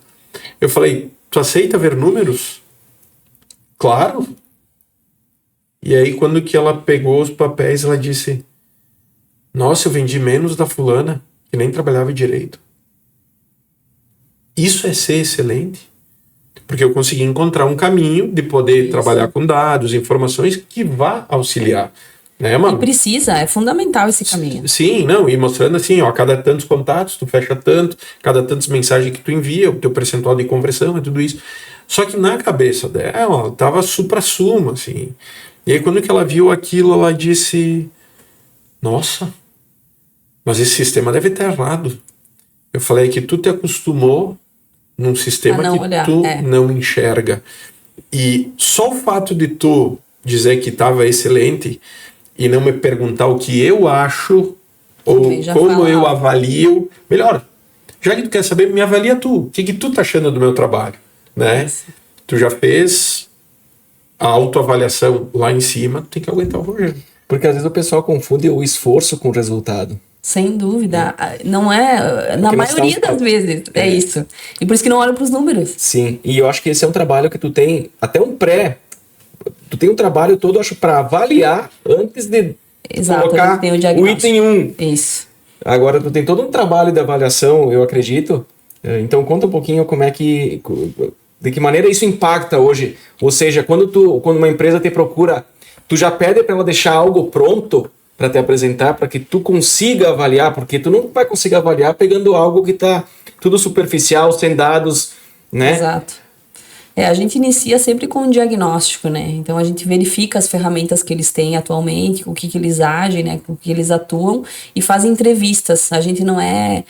Eu falei, tu aceita ver números? Claro. E aí, quando que ela pegou os papéis, ela disse, nossa, eu vendi menos da fulana, que nem trabalhava direito. Isso é ser excelente? Porque eu consegui encontrar um caminho de poder trabalhar com dados, informações que vá auxiliar. Né, mano? E precisa, é fundamental esse caminho. Sim, e mostrando assim, a cada tantos contatos tu fecha tanto, cada tantas mensagens que tu envia, o teu percentual de conversão e tudo isso. Só que na cabeça dela, tava supra-sumo, assim. E aí quando que ela viu aquilo, ela disse, nossa, mas esse sistema deve estar errado. Eu falei que tu te acostumou num sistema que tu não enxerga. E só o fato de tu dizer que estava excelente e não me perguntar o que eu acho ou como eu avalio, melhor, já que tu quer saber, me avalia tu. O que tu tá achando do meu trabalho, né? Tu já fez a autoavaliação lá em cima, tu tem que aguentar o Rogério. Porque às vezes o pessoal confunde o esforço com o resultado. Sem dúvida. Não é, na maioria das vezes, é isso. E por isso que não olham para os números. Sim, e eu acho que esse é um trabalho que tu tem, até um tu tem um trabalho todo, acho, para avaliar antes de colocar tem o item 1. Isso. Agora, tu tem todo um trabalho de avaliação, eu acredito. Então, conta um pouquinho de que maneira isso impacta hoje. Ou seja, quando uma empresa te procura, tu já pede para ela deixar algo pronto para te apresentar, para que tu consiga avaliar, porque tu não vai conseguir avaliar pegando algo que está tudo superficial, sem dados, né? Exato. A gente inicia sempre com um diagnóstico, né? Então a gente verifica as ferramentas que eles têm atualmente, com o que eles agem, né? Com o que eles atuam e fazem entrevistas. A gente não é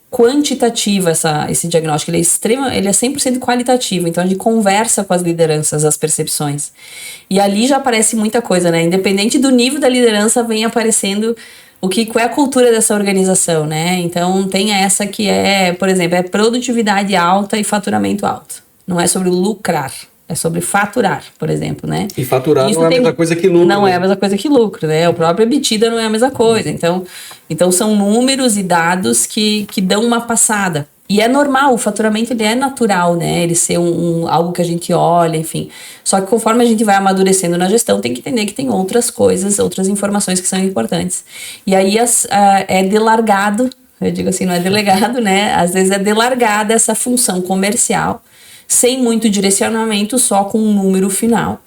quantitativa esse diagnóstico, ele é 100% qualitativo, então a gente conversa com as lideranças, as percepções. E ali já aparece muita coisa, né? Independente do nível da liderança, vem aparecendo qual é a cultura dessa organização, né? Então tem essa que por exemplo, é produtividade alta e faturamento alto. Não é sobre lucrar, é sobre faturar, por exemplo, né? E faturar não é a mesma coisa que lucro. Não é a mesma coisa que lucro, né? O próprio EBITDA não é a mesma coisa. Então são números e dados que dão uma passada. E é normal, o faturamento ele é natural, né? Ele ser algo que a gente olha, enfim. Só que conforme a gente vai amadurecendo na gestão, tem que entender que tem outras coisas, outras informações que são importantes. E aí é delargado, eu digo assim, não é delegado, né? Às vezes é delargada essa função comercial, sem muito direcionamento, só com um número final.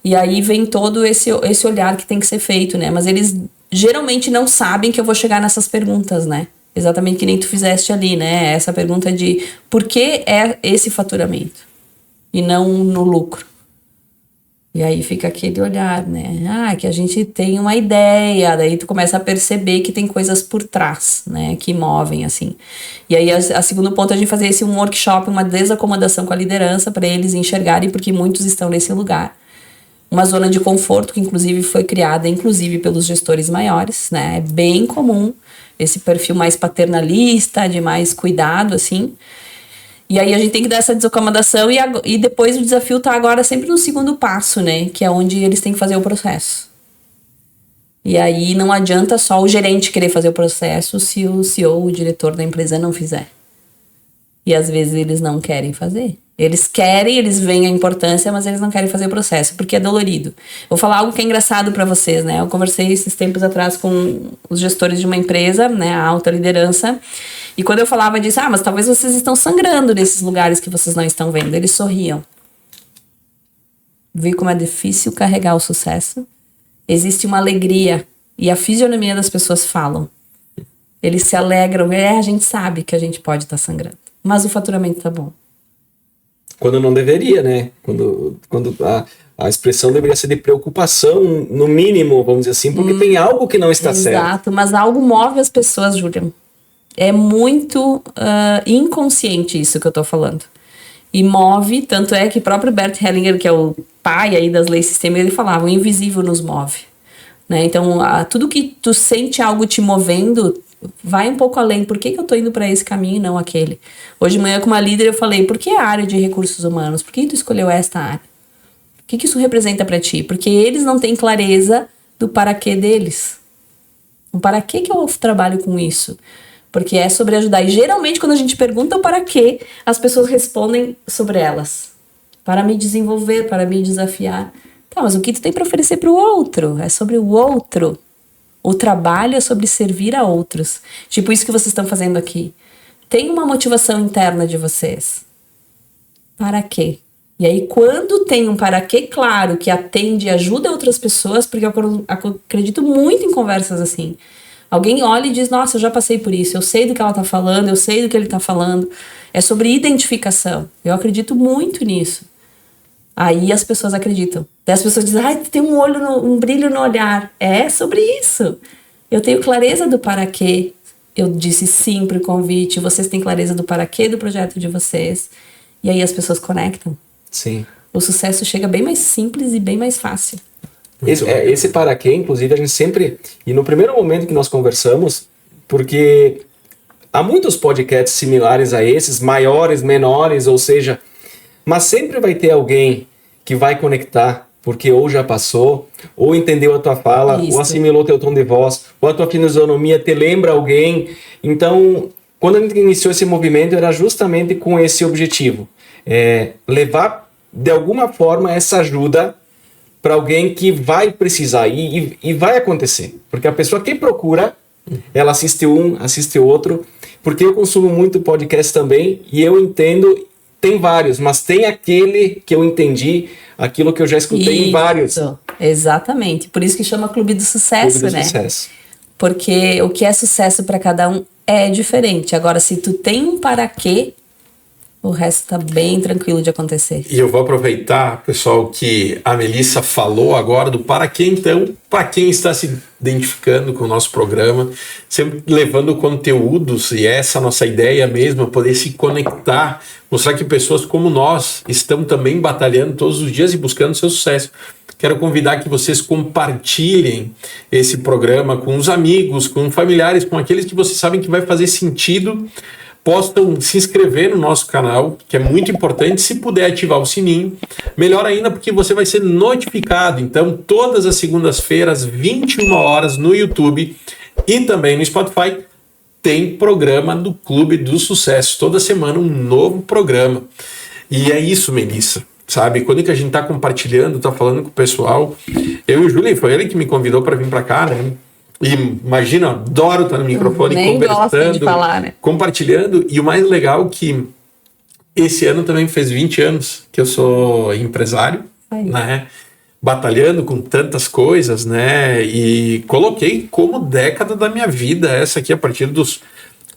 E aí vem todo esse olhar que tem que ser feito, né? Mas eles geralmente não sabem que eu vou chegar nessas perguntas, né? Exatamente que nem tu fizeste ali, né? Essa pergunta de por que é esse faturamento e não no lucro. E aí fica aquele olhar, né? Que a gente tem uma ideia, daí tu começa a perceber que tem coisas por trás, né? Que movem, assim. E aí a segundo ponto é a gente fazer um workshop, uma desacomodação com a liderança para eles enxergarem, porque muitos estão nesse lugar. Uma zona de conforto que inclusive foi criada, inclusive pelos gestores maiores, né? É bem comum esse perfil mais paternalista, de mais cuidado, assim. E aí a gente tem que dar essa desacomodação e depois o desafio tá agora sempre no segundo passo, né? Que é onde eles têm que fazer o processo. E aí não adianta só o gerente querer fazer o processo se o CEO, o diretor da empresa não fizer. E às vezes eles não querem fazer. Eles veem a importância, mas eles não querem fazer o processo, porque é dolorido. Vou falar algo que é engraçado para vocês, né? Eu conversei esses tempos atrás com os gestores de uma empresa, né? A alta liderança. E quando eu falava disso, mas talvez vocês estão sangrando nesses lugares que vocês não estão vendo. Eles sorriam. Vi como é difícil carregar o sucesso. Existe uma alegria. E a fisionomia das pessoas falam. Eles se alegram. A gente sabe que a gente pode estar sangrando. Mas o faturamento tá bom. Quando não deveria, né? Quando a expressão deveria ser de preocupação, no mínimo, vamos dizer assim, porque tem algo que não está certo. Exato, mas algo move as pessoas, Julian. É muito inconsciente isso que eu tô falando. E move, tanto é que o próprio Bert Hellinger, que é o pai aí das leis sistêmicas, ele falava, o invisível nos move. Né? Então, tudo que tu sente algo te movendo, vai um pouco além. Por que eu tô indo para esse caminho e não aquele? Hoje de manhã com uma líder eu falei, por que a área de recursos humanos? Por que tu escolheu esta área? O que isso representa para ti? Porque eles não têm clareza do para quê deles. O para quê que eu trabalho com isso? Porque é sobre ajudar. E geralmente quando a gente pergunta o para quê, as pessoas respondem sobre elas. Para me desenvolver, para me desafiar. Tá, mas o que tu tem para oferecer para o outro? É sobre o outro. O trabalho é sobre servir a outros. Tipo isso que vocês estão fazendo aqui. Tem uma motivação interna de vocês. Para quê? E aí quando tem um para quê claro, que atende e ajuda outras pessoas, porque eu acredito muito em conversas assim. Alguém olha e diz, nossa, eu já passei por isso, eu sei do que ela tá falando, eu sei do que ele tá falando. É sobre identificação. Eu acredito muito nisso. Aí as pessoas acreditam. Daí as pessoas dizem, tem um brilho no olhar. É sobre isso. Eu tenho clareza do para quê. Eu disse sim pro convite. Vocês têm clareza do para quê do projeto de vocês. E aí as pessoas conectam. Sim. O sucesso chega bem mais simples e bem mais fácil. Esse para quê, inclusive, a gente sempre... E no primeiro momento que nós conversamos, porque há muitos podcasts similares a esses, maiores, menores, ou seja... Mas sempre vai ter alguém que vai conectar, porque ou já passou, ou entendeu a tua fala, Isso. ou assimilou teu tom de voz, ou a tua fisionomia te lembra alguém. Então, quando a gente iniciou esse movimento, era justamente com esse objetivo. Levar, de alguma forma, essa ajuda para alguém que vai precisar e vai acontecer. Porque a pessoa que procura, ela assiste um, assiste outro, porque eu consumo muito podcast também e eu entendo, tem vários, mas tem aquele que eu entendi, aquilo que eu já escutei em vários. Exatamente, por isso que chama Clube do Sucesso, Clube do né? Sucesso. Porque o que é sucesso para cada um é diferente. Agora, se tu tem um para quê, o resto tá bem tranquilo de acontecer. E eu vou aproveitar, pessoal, que a Melissa falou agora do para quê, então, para quem está se identificando com o nosso programa, sempre levando conteúdos, e essa é a nossa ideia mesmo, poder se conectar, mostrar que pessoas como nós estão também batalhando todos os dias e buscando seu sucesso. Quero convidar que vocês compartilhem esse programa com os amigos, com familiares, com aqueles que vocês sabem que vai fazer sentido. Possam se inscrever no nosso canal, que é muito importante. Se puder ativar o sininho, melhor ainda, porque você vai ser notificado. Então, todas as segundas-feiras, 21 horas, no YouTube e também no Spotify, tem programa do Clube do Sucesso. Toda semana um novo programa. E é isso, Melissa. Sabe, quando que a gente tá compartilhando, tá falando com o pessoal, eu e o Júlio, foi ele que me convidou para vir para cá, né? E imagina, adoro estar no microfone conversando, de falar, né? compartilhando. E o mais legal é que esse ano também fez 20 anos que eu sou empresário, né? Batalhando com tantas coisas, né? E coloquei como década da minha vida essa aqui a partir dos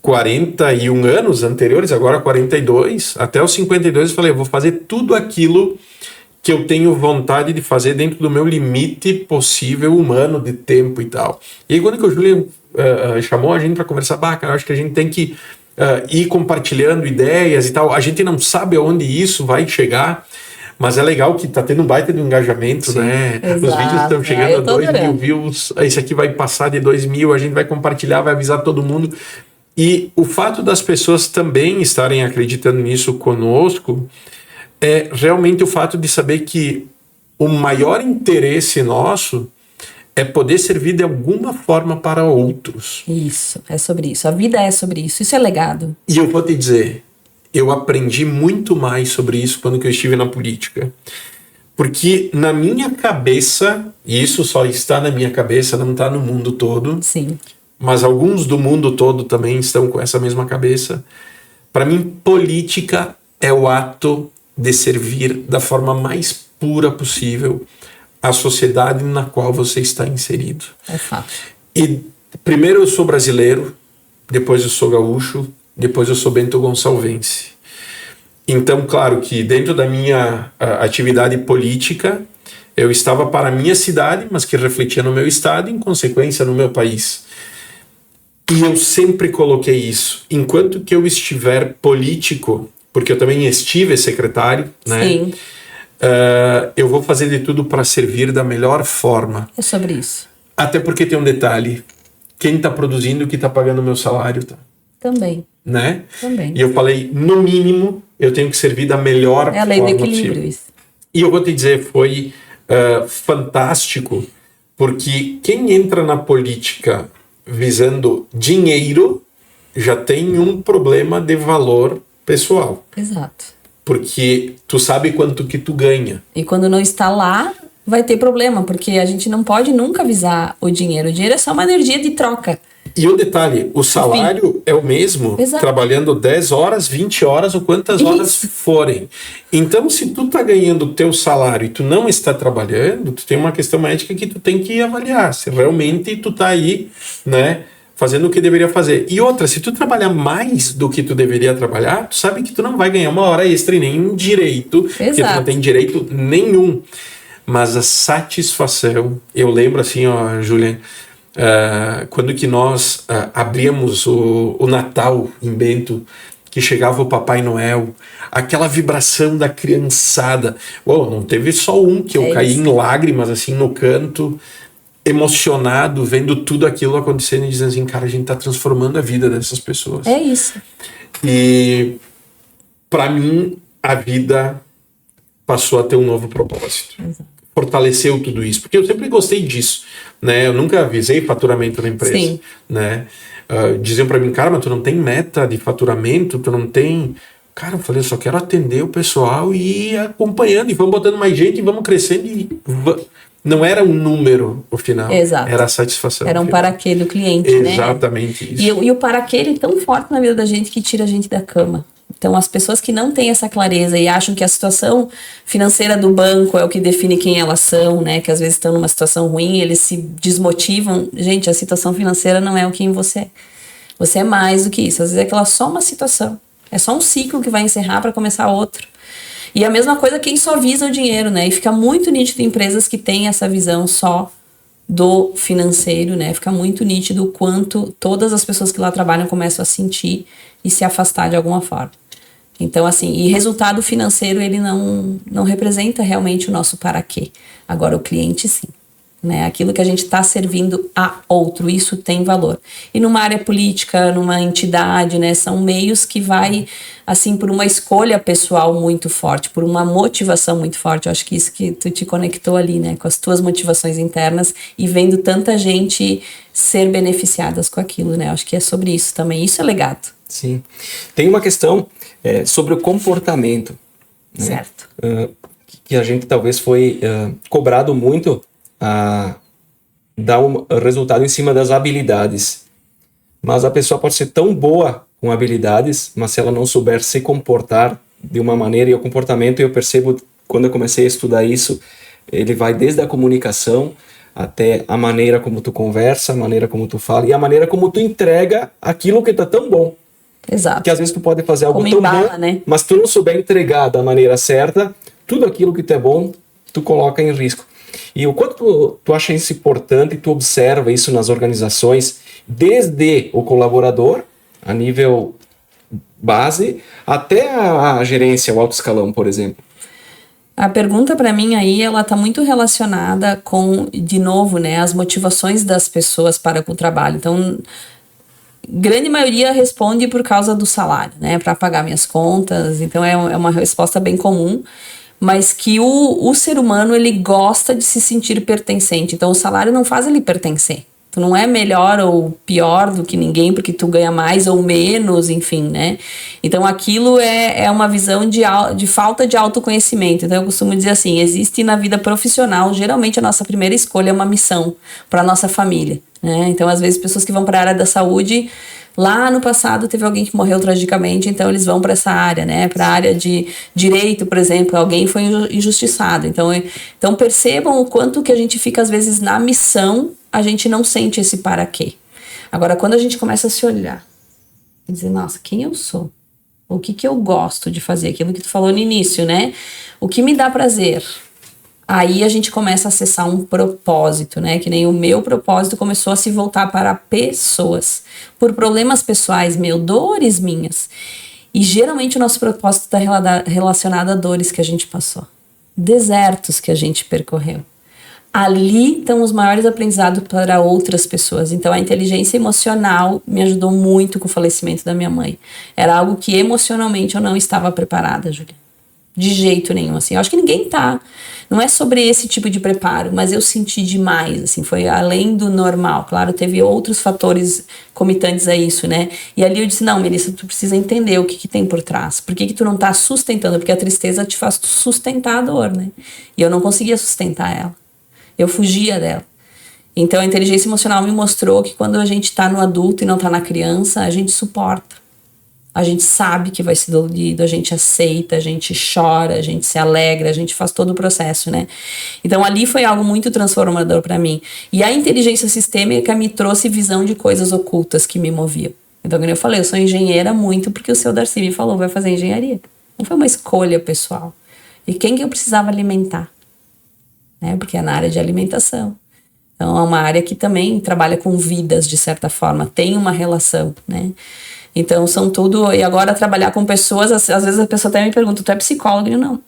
41 anos anteriores, agora 42, até os 52 eu falei, eu vou fazer tudo aquilo que eu tenho vontade de fazer dentro do meu limite possível humano de tempo e tal. E aí quando que o Júlio chamou a gente para conversar, cara, eu acho que a gente tem que ir compartilhando ideias e tal, a gente não sabe aonde isso vai chegar, mas é legal que tá tendo um baita de engajamento, né? Exato. Os vídeos estão chegando a 2.000 views, esse aqui vai passar de 2.000, a gente vai compartilhar, vai avisar todo mundo. E o fato das pessoas também estarem acreditando nisso conosco é realmente o fato de saber que o maior interesse nosso é poder servir de alguma forma para outros. Isso, é sobre isso. A vida é sobre isso. Isso é legado. E eu vou te dizer, eu aprendi muito mais sobre isso quando que eu estive na política. Porque na minha cabeça, e isso só está na minha cabeça, não está no mundo todo. Sim. Mas alguns do mundo todo também estão com essa mesma cabeça. Para mim, política é o ato de servir da forma mais pura possível a sociedade na qual você está inserido. É fato. E primeiro eu sou brasileiro, depois eu sou gaúcho, depois eu sou bento gonçalvense. Então, claro que dentro da minha atividade política, eu estava para a minha cidade, mas que refletia no meu estado e, em consequência, no meu país. E eu sempre coloquei isso. Enquanto que eu estiver político, porque eu também estive secretário, né? Sim. Eu vou fazer de tudo para servir da melhor forma. É sobre isso. Até porque tem um detalhe. Quem está produzindo, que está pagando o meu salário, tá? Também. Né? Também. E eu falei, no mínimo, eu tenho que servir da melhor forma É a lei do equilíbrio, possível. isso. E eu vou te dizer, foi fantástico, porque quem entra na política visando dinheiro já tem um problema de valor pessoal. Exato. Porque tu sabe quanto que tu ganha. E quando não está lá, vai ter problema, porque a gente não pode nunca visar o dinheiro. O dinheiro é só uma energia de troca. E o detalhe, o salário é o mesmo, Exato. trabalhando 10 horas, 20 horas ou quantas horas forem. Então, se tu tá ganhando o teu salário e tu não está trabalhando, tu tem uma questão ética que tu tem que avaliar se realmente tu tá aí, né, fazendo o que deveria fazer. E outra, se tu trabalhar mais do que tu deveria trabalhar, tu sabe que tu não vai ganhar uma hora extra e nem direito, porque tu não tem direito nenhum. Mas a satisfação, eu lembro assim, ó, Julian, quando que nós abríamos o Natal em Bento, que chegava o Papai Noel, aquela vibração da criançada. Não teve só um que eu caí em lágrimas assim no canto, emocionado, vendo tudo aquilo acontecendo e dizendo assim, cara, a gente tá transformando a vida dessas pessoas. É isso. E para mim a vida passou a ter um novo propósito. Exato. Fortaleceu tudo isso, porque eu sempre gostei disso, né? Eu nunca avisei faturamento na empresa, Sim. né? Diziam para mim, cara, mas tu não tem meta de faturamento, tu não tem... Cara, eu falei, eu só quero atender o pessoal e ir acompanhando, e vamos botando mais gente, e vamos crescendo, não era um número o final, Exato. era a satisfação. Era um para-quê do cliente, né? Exatamente isso. E o para-quê, ele é tão forte na vida da gente que tira a gente da cama. Então, as pessoas que não têm essa clareza e acham que a situação financeira do banco é o que define quem elas são, né? Que às vezes estão numa situação ruim, eles se desmotivam. Gente, a situação financeira não é o quem você é. Você é mais do que isso. Às vezes é aquela só uma situação. É só um ciclo que vai encerrar para começar outro. E a mesma coisa quem só visa o dinheiro, né? E fica muito nítido em empresas que têm essa visão só do financeiro, né? Fica muito nítido o quanto todas as pessoas que lá trabalham começam a sentir e se afastar de alguma forma. Então, assim, e resultado financeiro, ele não representa realmente o nosso para quê. Agora, o cliente, sim. Né? Aquilo que a gente está servindo a outro, isso tem valor. E numa área política, numa entidade, né? São meios que vai, assim, por uma escolha pessoal muito forte, por uma motivação muito forte. Eu acho que isso que tu te conectou ali, né? Com as tuas motivações internas e vendo tanta gente ser beneficiadas com aquilo, né? Eu acho que é sobre isso também. Isso é legado. Sim. Tem uma questão sobre o comportamento, né? Certo. Que a gente talvez foi cobrado muito a dar um resultado em cima das habilidades. Mas a pessoa pode ser tão boa com habilidades, mas se ela não souber se comportar de uma maneira, e o comportamento, eu percebo, quando eu comecei a estudar isso, ele vai desde a comunicação até a maneira como tu conversa, a maneira como tu fala e a maneira como tu entrega aquilo que tá tão bom. Exato. Porque às vezes tu pode fazer algo Como tão embala, bom, né? mas tu não souber entregar da maneira certa, tudo aquilo que tu é bom, tu coloca em risco. E o quanto tu acha isso importante, tu observa isso nas organizações, desde o colaborador, a nível base, até a gerência, o alto escalão, por exemplo. A pergunta para mim aí, ela tá muito relacionada com, de novo, né, as motivações das pessoas para com o trabalho. Então, grande maioria responde por causa do salário, né, para pagar minhas contas. Então, é uma resposta bem comum. Mas que o ser humano, ele gosta de se sentir pertencente. Então, o salário não faz ele pertencer. Tu não é melhor ou pior do que ninguém porque tu ganha mais ou menos, enfim, né? Então, aquilo é uma visão de falta de autoconhecimento. Então, eu costumo dizer assim, existe na vida profissional, geralmente a nossa primeira escolha é uma missão para a nossa família, né? Então, às vezes, pessoas que vão para a área da saúde... Lá no passado teve alguém que morreu tragicamente, então eles vão para essa área, né? Para a área de direito, por exemplo, alguém foi injustiçado. Então percebam o quanto que a gente fica, às vezes, na missão, a gente não sente esse para quê. Agora, quando a gente começa a se olhar e dizer, nossa, quem eu sou? O que eu gosto de fazer? Aquilo que tu falou no início, né? O que me dá prazer? Aí a gente começa a acessar um propósito, né? Que nem o meu propósito começou a se voltar para pessoas. Por problemas pessoais meus, dores minhas. E geralmente o nosso propósito está relacionado a dores que a gente passou. Desertos que a gente percorreu. Ali estão os maiores aprendizados para outras pessoas. Então a inteligência emocional me ajudou muito com o falecimento da minha mãe. Era algo que emocionalmente eu não estava preparada, Júlia. De jeito nenhum, assim. Eu acho que ninguém tá. Não é sobre esse tipo de preparo, mas eu senti demais, assim. Foi além do normal. Claro, teve outros fatores comitantes a isso, né? E ali eu disse, não, Melissa, tu precisa entender o que tem por trás. Por que tu não tá sustentando? Porque a tristeza te faz sustentar a dor, né? E eu não conseguia sustentar ela. Eu fugia dela. Então a inteligência emocional me mostrou que quando a gente tá no adulto e não tá na criança, a gente suporta. A gente sabe que vai ser dolorido, a gente aceita, a gente chora, a gente se alegra, a gente faz todo o processo, né? Então ali foi algo muito transformador para mim. E a inteligência sistêmica me trouxe visão de coisas ocultas que me moviam. Então, como eu falei, eu sou engenheira muito porque o seu Darcy me falou, vai fazer engenharia. Não foi uma escolha pessoal. E quem que eu precisava alimentar? Né? Porque é na área de alimentação. Então é uma área que também trabalha com vidas, de certa forma, tem uma relação, né? Então, são tudo... E agora, trabalhar com pessoas... Às vezes, a pessoa até me pergunta, tu é psicóloga? Eu não.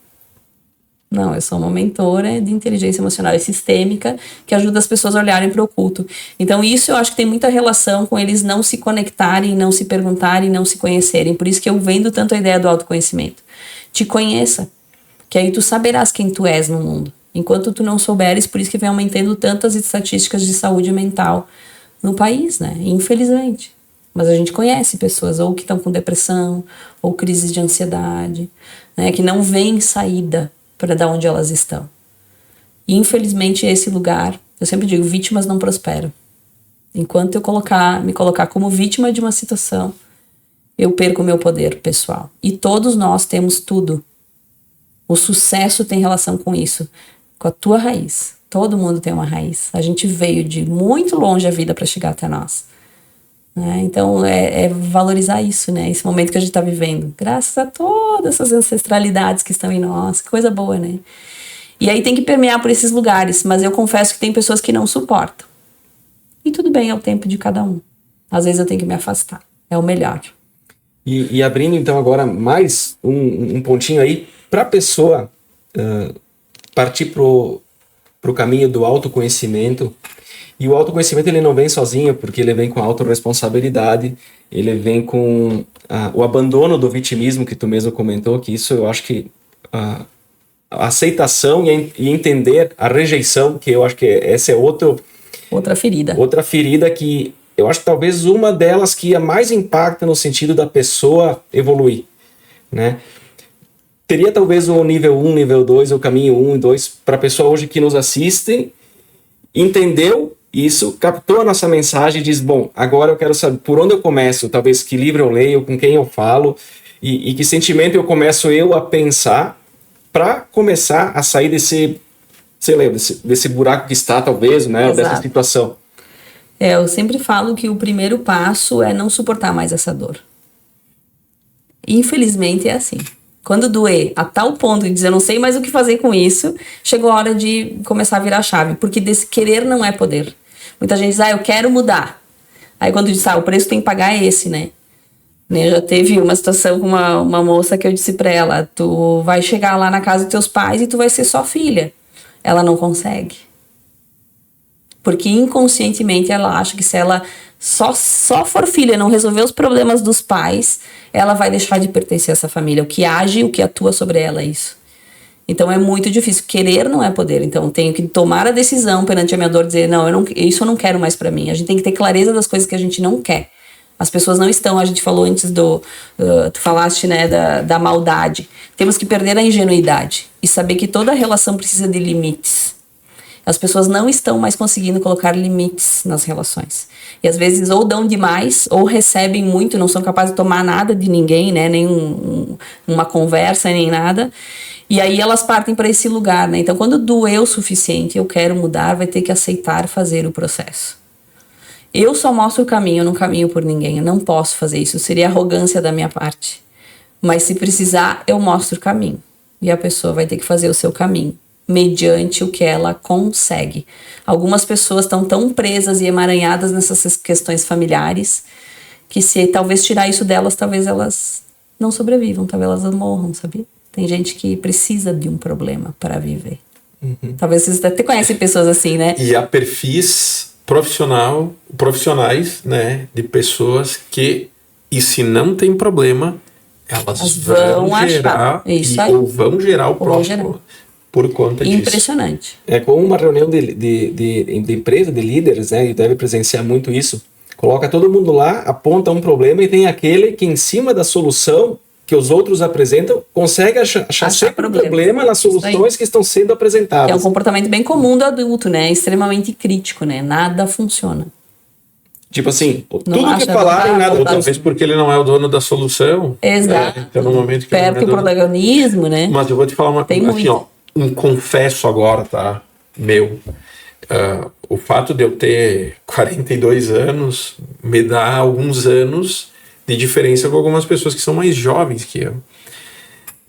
Não, eu sou uma mentora de inteligência emocional e sistêmica que ajuda as pessoas a olharem para o oculto. Então, isso eu acho que tem muita relação com eles não se conectarem, não se perguntarem, não se conhecerem. Por isso que eu vendo tanto a ideia do autoconhecimento. Te conheça. que aí tu saberás quem tu és no mundo. Enquanto tu não souberes, por isso que vem aumentando tantas estatísticas de saúde mental no país, né? Infelizmente. Mas a gente conhece pessoas ou que estão com depressão, ou crises de ansiedade, né? Que não veem saída para dar onde elas estão. E infelizmente esse lugar, eu sempre digo, vítimas não prosperam. Enquanto eu me colocar como vítima de uma situação, eu perco o meu poder pessoal. E todos nós temos tudo. O sucesso tem relação com isso, com a tua raiz. Todo mundo tem uma raiz. A gente veio de muito longe a vida para chegar até nós. Né? Então, é valorizar isso, né? Esse momento que a gente está vivendo. Graças a todas essas ancestralidades que estão em nós. Que coisa boa, né? E aí tem que permear por esses lugares. Mas eu confesso que tem pessoas que não suportam. E tudo bem, é o tempo de cada um. Às vezes eu tenho que me afastar. É o melhor. E abrindo então agora mais um pontinho aí para a pessoa partir pro caminho do autoconhecimento. E o autoconhecimento ele não vem sozinho, porque ele vem com a autorresponsabilidade, ele vem com o abandono do vitimismo que tu mesmo comentou, que isso eu acho que a aceitação e entender a rejeição, que eu acho que essa é outra ferida. Outra ferida que eu acho que talvez uma delas que mais impacta no sentido da pessoa evoluir, né? Teria talvez o nível 1, nível 2, o caminho 1 e 2 para a pessoa hoje que nos assiste, entendeu isso, captou a nossa mensagem e diz, bom, agora eu quero saber por onde eu começo, talvez que livro eu leio, com quem eu falo e que sentimento eu começo a pensar para começar a sair desse buraco que está talvez, né, dessa situação. Eu sempre falo que o primeiro passo é não suportar mais essa dor. Infelizmente é assim. Quando doer a tal ponto de dizer, eu não sei mais o que fazer com isso, chegou a hora de começar a virar chave, porque desse querer não é poder. Muita gente diz, eu quero mudar. Aí quando diz, o preço tem que pagar é esse, né? Já teve uma situação com uma moça que eu disse pra ela, tu vai chegar lá na casa dos teus pais e tu vai ser só filha. Ela não consegue. Porque inconscientemente ela acha que se ela só for filha e não resolver os problemas dos pais, ela vai deixar de pertencer a essa família. O que age, o que atua sobre ela é isso. Então é muito difícil. Querer não é poder. Então eu tenho que tomar a decisão perante a minha dor, dizer, não, isso eu não quero mais pra mim. A gente tem que ter clareza das coisas que a gente não quer. As pessoas não estão, a gente falou antes tu falaste, né, da maldade. Temos que perder a ingenuidade e saber que toda relação precisa de limites. As pessoas não estão mais conseguindo colocar limites nas relações. E às vezes ou dão demais, ou recebem muito, não são capazes de tomar nada de ninguém, né? Nem uma conversa, nem nada. E aí elas partem para esse lugar, né? Então quando doer o suficiente, eu quero mudar, vai ter que aceitar fazer o processo. Eu só mostro o caminho, eu não caminho por ninguém. Eu não posso fazer isso, seria arrogância da minha parte. Mas se precisar, eu mostro o caminho. E a pessoa vai ter que fazer o seu caminho, mediante o que ela consegue. Algumas pessoas estão tão presas e emaranhadas nessas questões familiares que se talvez tirar isso delas, talvez elas não sobrevivam, talvez elas morram, sabia? Tem gente que precisa de um problema para viver. Uhum. Talvez vocês até conhecem pessoas assim, né? E há perfis profissionais, né, de pessoas que, e se não tem problema, elas vão gerar ou vão gerar o próximo por conta disso. Impressionante. É como uma reunião de empresa, de líderes, né, e deve presenciar muito isso. Coloca todo mundo lá, aponta um problema e tem aquele que em cima da solução que os outros apresentam, consegue achar sempre problema nas soluções que estão sendo apresentadas. É um comportamento bem comum do adulto, né? Extremamente crítico, né? Nada funciona. Tipo assim, tudo que falarem, nada funciona. Talvez porque ele não é o dono da solução. Exato. Então, no momento que perde o protagonismo, né? Mas eu vou te falar uma coisa, assim, um confesso agora, tá? Meu. O fato de eu ter 42 anos me dá alguns anos de diferença com algumas pessoas que são mais jovens que eu.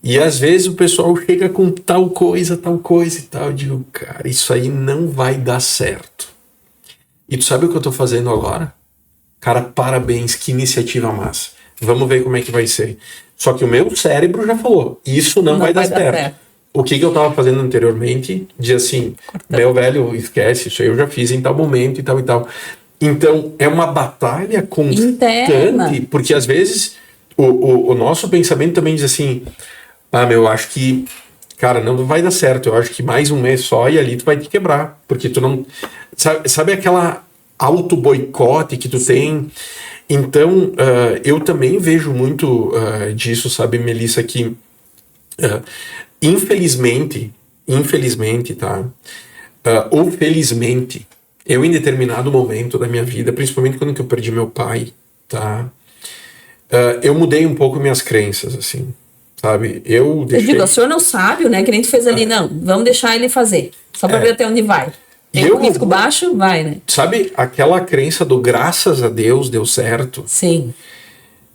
E às vezes o pessoal chega com tal coisa e tal. Eu digo, cara, isso aí não vai dar certo. E tu sabe o que eu tô fazendo agora? Cara, parabéns, que iniciativa massa. Vamos ver como é que vai ser. Só que o meu cérebro já falou, isso não vai dar certo. O que eu tava fazendo anteriormente, de assim, meu velho, esquece, isso aí eu já fiz em tal momento e tal e tal. Então, é uma batalha constante, interna. Porque às vezes o nosso pensamento também diz assim, eu acho que cara, não vai dar certo. Eu acho que mais um mês só e ali tu vai te quebrar. Porque tu não... Sabe aquela auto-boicote que tu tem? Então, eu também vejo muito disso, sabe, Melissa, que infelizmente, tá? Ou felizmente, eu em determinado momento da minha vida, principalmente quando eu perdi meu pai, tá? Eu mudei um pouco minhas crenças, assim, sabe? Eu digo, o senhor não sabe, né? Que nem tu fez ali, não, vamos deixar ele fazer, só pra ver até onde vai. Tem um risco baixo, vai, né? Sabe aquela crença do graças a Deus deu certo? Sim.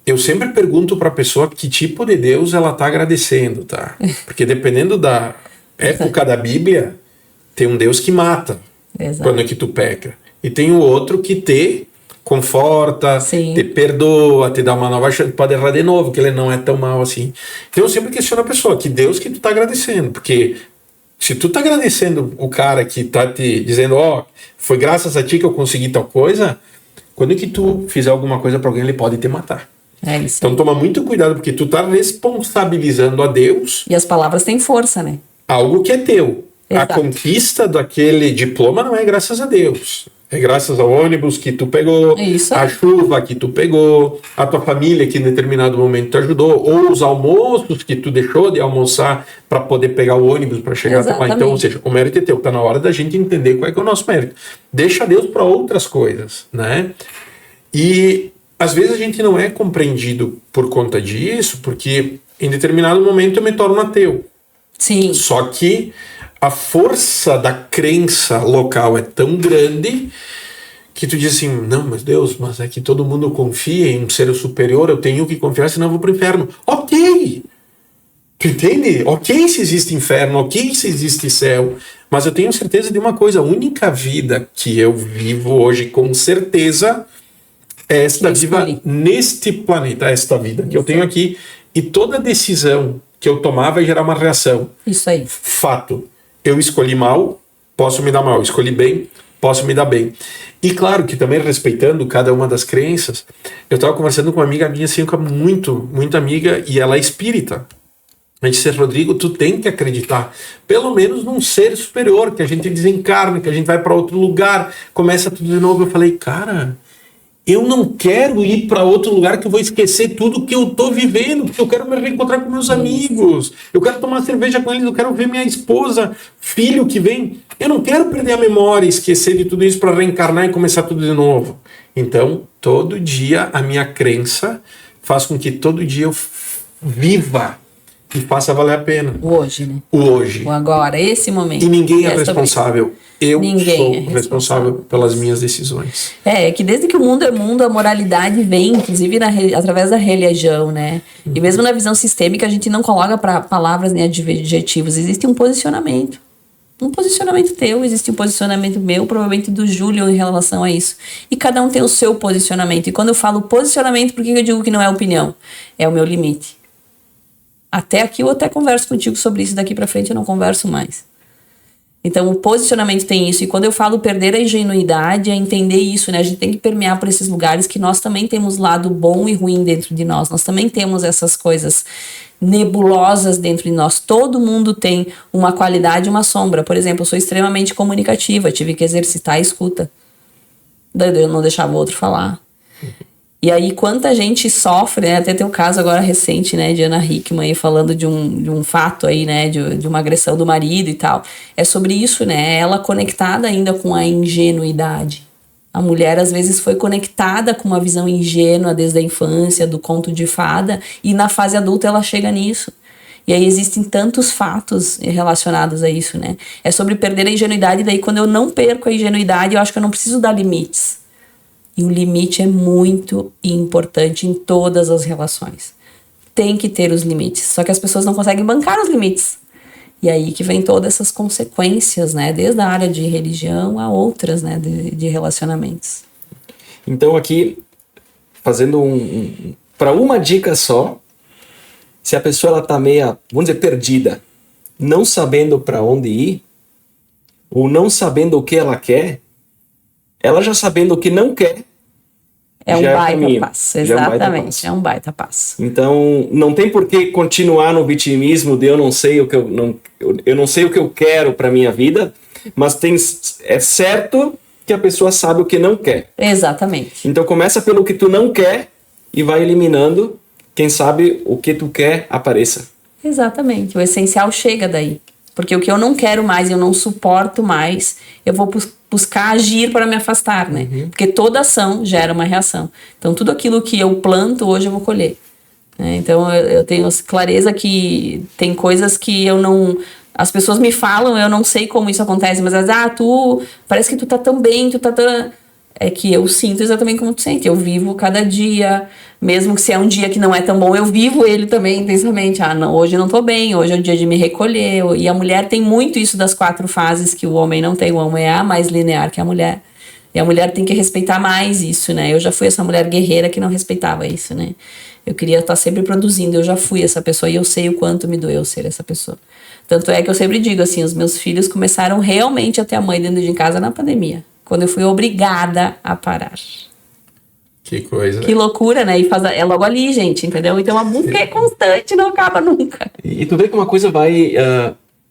Eu sempre pergunto pra pessoa que tipo de Deus ela tá agradecendo, tá? Porque dependendo da época da Bíblia, tem um Deus que mata. Exato. Quando é que tu peca. E tem o outro que te conforta, Sim. te perdoa, te dá uma nova chance, pode errar de novo, que ele não é tão mal assim. Então eu sempre questiono a pessoa, que Deus que tu tá agradecendo, porque se tu tá agradecendo o cara que tá te dizendo, foi graças a ti que eu consegui tal coisa, quando é que tu fizer alguma coisa pra alguém, ele pode te matar. É isso. Então toma muito cuidado, porque tu tá responsabilizando a Deus. E as palavras têm força, né? Algo que é teu. Exato. A conquista daquele diploma não é graças a Deus. É graças ao ônibus que tu pegou, a chuva que tu pegou, a tua família que em determinado momento te ajudou, ou os almoços que tu deixou de almoçar para poder pegar o ônibus para chegar até lá. Então, ou seja, o mérito é teu. Tá na hora da gente entender qual é que é o nosso mérito. Deixa Deus para outras coisas, né? E às vezes a gente não é compreendido por conta disso, porque em determinado momento eu me torno ateu. Sim. Só que a força da crença local é tão grande que tu diz assim, não, mas Deus, mas é que todo mundo confia em um ser superior, eu tenho que confiar, senão eu vou pro inferno. Ok! Tu entende? Ok se existe inferno, ok se existe céu, mas eu tenho certeza de uma coisa, a única vida que eu vivo hoje com certeza é esta vida neste planeta, esta vida que eu tenho aqui, e toda decisão que eu tomar vai gerar uma reação. Isso aí. Fato. Eu escolhi mal, posso me dar mal. Escolhi bem, posso me dar bem. E claro que também respeitando cada uma das crenças, eu estava conversando com uma amiga minha, assim, muito amiga, e ela é espírita. A gente disse, Rodrigo, tu tem que acreditar, pelo menos num ser superior, que a gente desencarna, que a gente vai para outro lugar, começa tudo de novo. Eu falei, cara, eu não quero ir para outro lugar que eu vou esquecer tudo que eu tô vivendo, porque eu quero me reencontrar com meus amigos, eu quero tomar cerveja com eles, eu quero ver minha esposa, filho que vem. Eu não quero perder a memória, esquecer de tudo isso para reencarnar e começar tudo de novo. Então, todo dia a minha crença faz com que todo dia eu viva e faça valer a pena. O hoje, né? O hoje. O agora, esse momento. E ninguém é responsável. Eu sou é responsável pelas minhas decisões. É que desde que o mundo é mundo, a moralidade vem, inclusive, através da religião, né? Uhum. E mesmo na visão sistêmica, a gente não coloca para palavras nem adjetivos. Existe um posicionamento. Um posicionamento teu, existe um posicionamento meu, provavelmente do Júlio em relação a isso. E cada um tem o seu posicionamento. E quando eu falo posicionamento, por que eu digo que não é opinião? É o meu limite. Até aqui eu até converso contigo sobre isso, daqui pra frente eu não converso mais. Então o posicionamento tem isso, e quando eu falo perder a ingenuidade, é entender isso, né? A gente tem que permear por esses lugares que nós também temos lado bom e ruim dentro de nós, nós também temos essas coisas nebulosas dentro de nós, todo mundo tem uma qualidade e uma sombra. Por exemplo, eu sou extremamente comunicativa, tive que exercitar a escuta, eu não deixava o outro falar. E aí, quanta gente sofre, né? Até tem um caso agora recente, né, de Ana Hickman aí falando de um fato aí, né, de uma agressão do marido e tal. É sobre isso, né? Ela conectada ainda com a ingenuidade. A mulher, às vezes, foi conectada com uma visão ingênua desde a infância, do conto de fada, e na fase adulta ela chega nisso. E aí existem tantos fatos relacionados a isso, né? É sobre perder a ingenuidade, e daí quando eu não perco a ingenuidade, eu acho que eu não preciso dar limites. E o limite é muito importante em todas as relações. Tem que ter os limites. Só que as pessoas não conseguem bancar os limites. E aí que vem todas essas consequências, né? Desde a área de religião a outras, né? De relacionamentos. Então aqui, fazendo para uma dica só, se a pessoa ela tá meia, vamos dizer, perdida, não sabendo para onde ir, ou não sabendo o que ela quer, ela já sabendo o que não quer, É um já baita caminho. passo, Já é um baita exatamente, passo. é um baita passo. Então, não tem por que continuar no vitimismo de eu não sei o que eu não sei o que eu quero para minha vida, mas é certo que a pessoa sabe o que não quer. Exatamente. Então, começa pelo que tu não quer e vai eliminando, quem sabe o que tu quer apareça. Exatamente, o essencial chega daí. Porque o que eu não quero mais, eu não suporto mais, eu vou buscar agir para me afastar, né? Porque toda ação gera uma reação. Então, tudo aquilo que eu planto, hoje eu vou colher. Né? Então, eu tenho clareza que tem coisas que eu não... As pessoas me falam, eu não sei como isso acontece, mas elas, parece que tu tá tão bem, tu tá tão... É que eu sinto exatamente como tu sente. Eu vivo cada dia, mesmo que se é um dia que não é tão bom, eu vivo ele também intensamente. Não, hoje eu não tô bem, hoje é o dia de me recolher. E a mulher tem muito isso das 4 fases que o homem não tem. O homem é mais linear que a mulher. E a mulher tem que respeitar mais isso, né? Eu já fui essa mulher guerreira que não respeitava isso, né? Eu queria estar sempre produzindo, eu já fui essa pessoa e eu sei o quanto me doeu ser essa pessoa. Tanto é que eu sempre digo assim, os meus filhos começaram realmente a ter a mãe dentro de casa na pandemia. Quando eu fui obrigada a parar. Que coisa. Que loucura, né? É logo ali, gente, entendeu? Então a busca é constante, não acaba nunca. E tu vê que uma coisa vai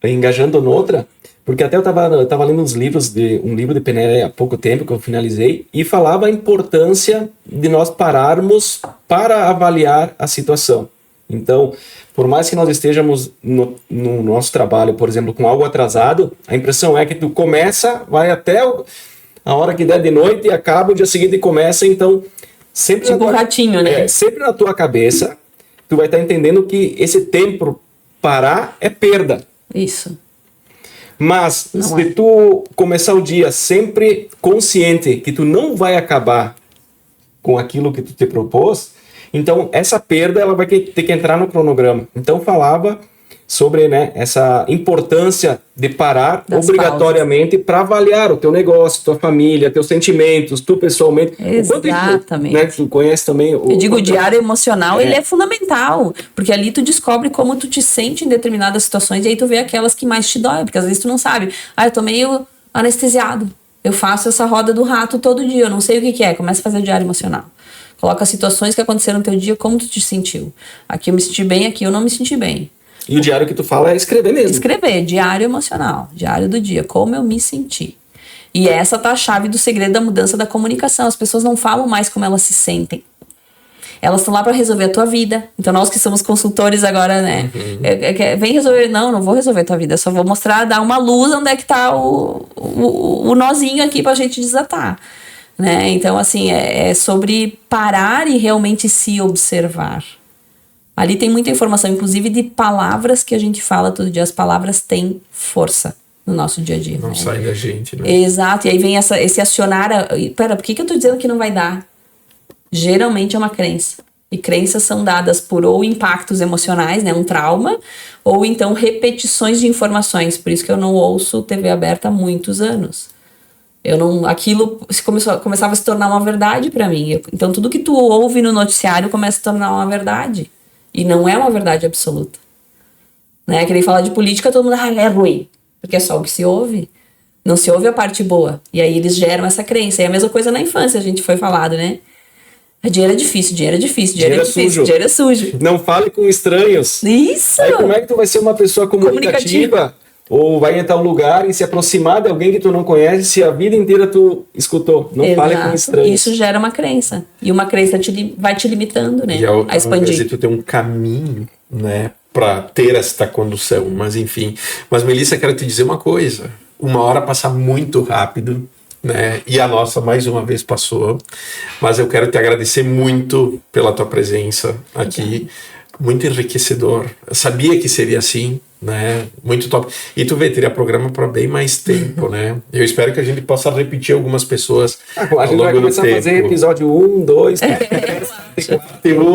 engajando noutra, porque até eu tava lendo um livro de PNL há pouco tempo, que eu finalizei, e falava a importância de nós pararmos para avaliar a situação. Então, por mais que nós estejamos no nosso trabalho, por exemplo, com algo atrasado, a impressão é que tu começa, vai até a hora que der de noite e acaba, o dia seguinte começa, então sempre tipo um ratinho, né? Sempre na tua cabeça tu vai estar entendendo que esse tempo parar é perda. Isso. Mas se tu começar o dia sempre consciente que tu não vai acabar com aquilo que tu te propôs, então essa perda ela vai ter que entrar no cronograma. Então falava sobre, né, essa importância de parar obrigatoriamente para avaliar o teu negócio, tua família, teus sentimentos, tu pessoalmente. Exatamente. Né, tu conhece também eu digo, o diário emocional, ele é fundamental, porque ali tu descobre como tu te sente em determinadas situações e aí tu vê aquelas que mais te dói, porque às vezes tu não sabe. Eu tô meio anestesiado, eu faço essa roda do rato todo dia, eu não sei o que é, começa a fazer o diário emocional. Coloca as situações que aconteceram no teu dia, como tu te sentiu. Aqui eu me senti bem, aqui eu não me senti bem. E o diário que tu fala é escrever mesmo. Escrever, diário emocional, diário do dia, como eu me senti. E essa tá a chave do segredo da mudança da comunicação. As pessoas não falam mais como elas se sentem. Elas estão lá para resolver a tua vida. Então nós que somos consultores agora, né? Vem resolver. Não vou resolver a tua vida. Eu só vou mostrar, dar uma luz onde é que tá o nozinho aqui pra gente desatar. Né? Então assim, é sobre parar e realmente se observar. Ali tem muita informação, inclusive de palavras que a gente fala todo dia. As palavras têm força no nosso dia a dia. Não sai da gente, né? Exato, e aí vem esse acionar... Pera, por que eu tô dizendo que não vai dar? Geralmente é uma crença. E crenças são dadas por ou impactos emocionais, né, um trauma, ou então repetições de informações. Por isso que eu não ouço TV aberta há muitos anos. Aquilo começava a se tornar uma verdade para mim. Então tudo que tu ouve no noticiário começa a se tornar uma verdade. E não é uma verdade absoluta. Né? Que nem falar de política, todo mundo, é ruim. Porque é só o que se ouve. Não se ouve a parte boa. E aí eles geram essa crença. E a mesma coisa na infância, a gente foi falado, né? Dinheiro é difícil, dinheiro é difícil, dinheiro é difícil, sujo. Dinheiro é sujo. Não fale com estranhos. Isso! Aí como é que tu vai ser uma pessoa comunicativa? Ou vai entrar um lugar e se aproximar de alguém que tu não conhece se a vida inteira tu escutou? Não fale com estranhos. Isso gera uma crença. E uma crença vai te limitando, né? A expandir. Ao invés de tu ter um caminho, né, para ter esta condução. Mas enfim. Mas Melissa, quero te dizer uma coisa. Uma hora passa muito rápido, né? E a nossa mais uma vez passou. Mas eu quero te agradecer muito pela tua presença aqui. Muito enriquecedor. Eu sabia que seria assim, né? Muito top. E tu vê, teria programa para bem mais tempo, né? Eu espero que a gente possa repetir algumas pessoas a gente vai começar a fazer episódio 1, 2, 3,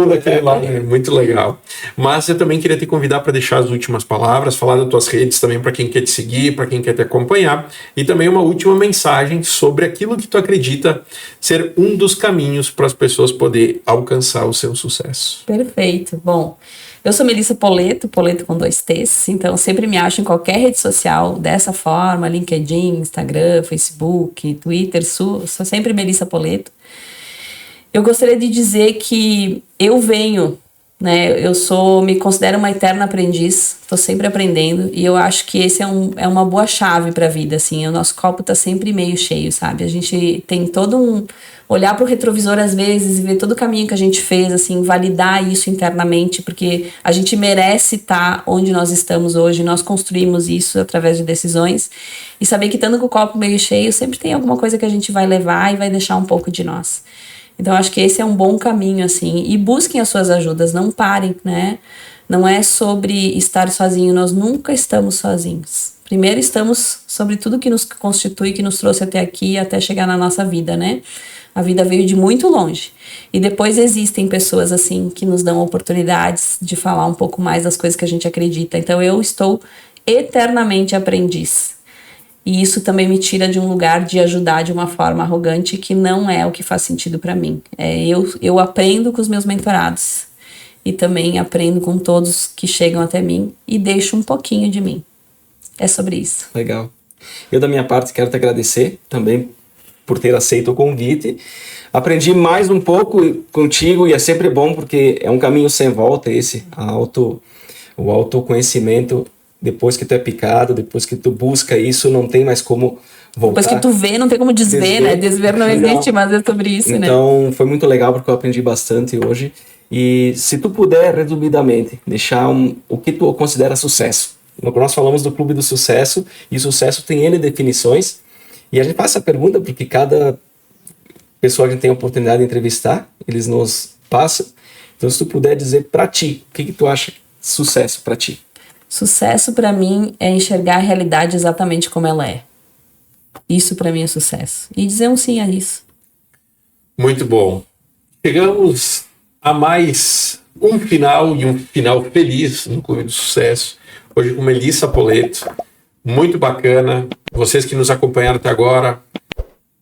daquele lá, né? Muito legal. Mas eu também queria te convidar para deixar as últimas palavras, falar das tuas redes também para quem quer te seguir, para quem quer te acompanhar, e também uma última mensagem sobre aquilo que tu acredita ser um dos caminhos para as pessoas poderem alcançar o seu sucesso. Perfeito. Bom, eu sou Melissa Poleto com 2 T's, então sempre me acho em qualquer rede social dessa forma, LinkedIn, Instagram, Facebook, Twitter, sou sempre Melissa Poleto. Eu gostaria de dizer que eu venho, né? Me considero uma eterna aprendiz, estou sempre aprendendo, e eu acho que esse é uma boa chave para a vida, assim. O nosso copo está sempre meio cheio, sabe? A gente tem todo olhar para o retrovisor às vezes e ver todo o caminho que a gente fez, assim, validar isso internamente, porque a gente merece estar onde nós estamos hoje, nós construímos isso através de decisões, e saber que estando com o copo meio cheio, sempre tem alguma coisa que a gente vai levar e vai deixar um pouco de nós. Então, acho que esse é um bom caminho, assim, e busquem as suas ajudas, não parem, né? Não é sobre estar sozinho, nós nunca estamos sozinhos. Primeiro estamos sobre tudo que nos constitui, que nos trouxe até aqui, até chegar na nossa vida, né? A vida veio de muito longe. E depois existem pessoas, assim, que nos dão oportunidades de falar um pouco mais das coisas que a gente acredita. Então, eu estou eternamente aprendiz. E isso também me tira de um lugar de ajudar de uma forma arrogante, que não é o que faz sentido para mim. Eu aprendo com os meus mentorados e também aprendo com todos que chegam até mim e deixo um pouquinho de mim. É sobre isso. Legal. Eu, da minha parte, quero te agradecer também por ter aceito o convite. Aprendi mais um pouco contigo e é sempre bom porque é um caminho sem volta esse, o autoconhecimento. Depois que tu é picado, depois que tu busca isso, não tem mais como voltar. Depois que tu vê, não tem como desver, né? Desver não existe, mas é sobre isso, né? Então, foi muito legal porque eu aprendi bastante hoje. E se tu puder, resumidamente, deixar o que tu considera sucesso. Nós falamos do Clube do Sucesso, e sucesso tem N definições. E a gente faz essa pergunta porque cada pessoa que a gente tem a oportunidade de entrevistar, eles nos passam. Então, se tu puder dizer pra ti, o que tu acha sucesso pra ti? Sucesso para mim é enxergar a realidade exatamente como ela é. Isso para mim é sucesso. E dizer um sim a isso. Muito bom. Chegamos a mais um final e um final feliz no Clube do Sucesso. Hoje com Melissa Poletto. Muito bacana. Vocês que nos acompanharam até agora,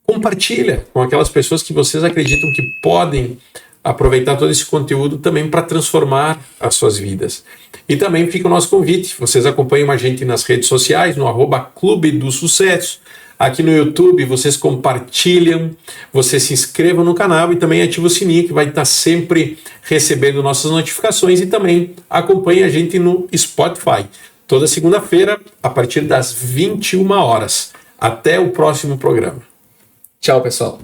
compartilha com aquelas pessoas que vocês acreditam que podem aproveitar todo esse conteúdo também para transformar as suas vidas. E também fica o nosso convite. Vocês acompanham a gente nas redes sociais, no @Clube do Sucesso. Aqui no YouTube, vocês compartilham, vocês se inscrevam no canal e também ativem o sininho, que vai estar sempre recebendo nossas notificações, e também acompanhe a gente no Spotify. Toda segunda-feira, a partir das 21 horas. Até o próximo programa. Tchau, pessoal.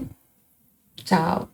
Tchau.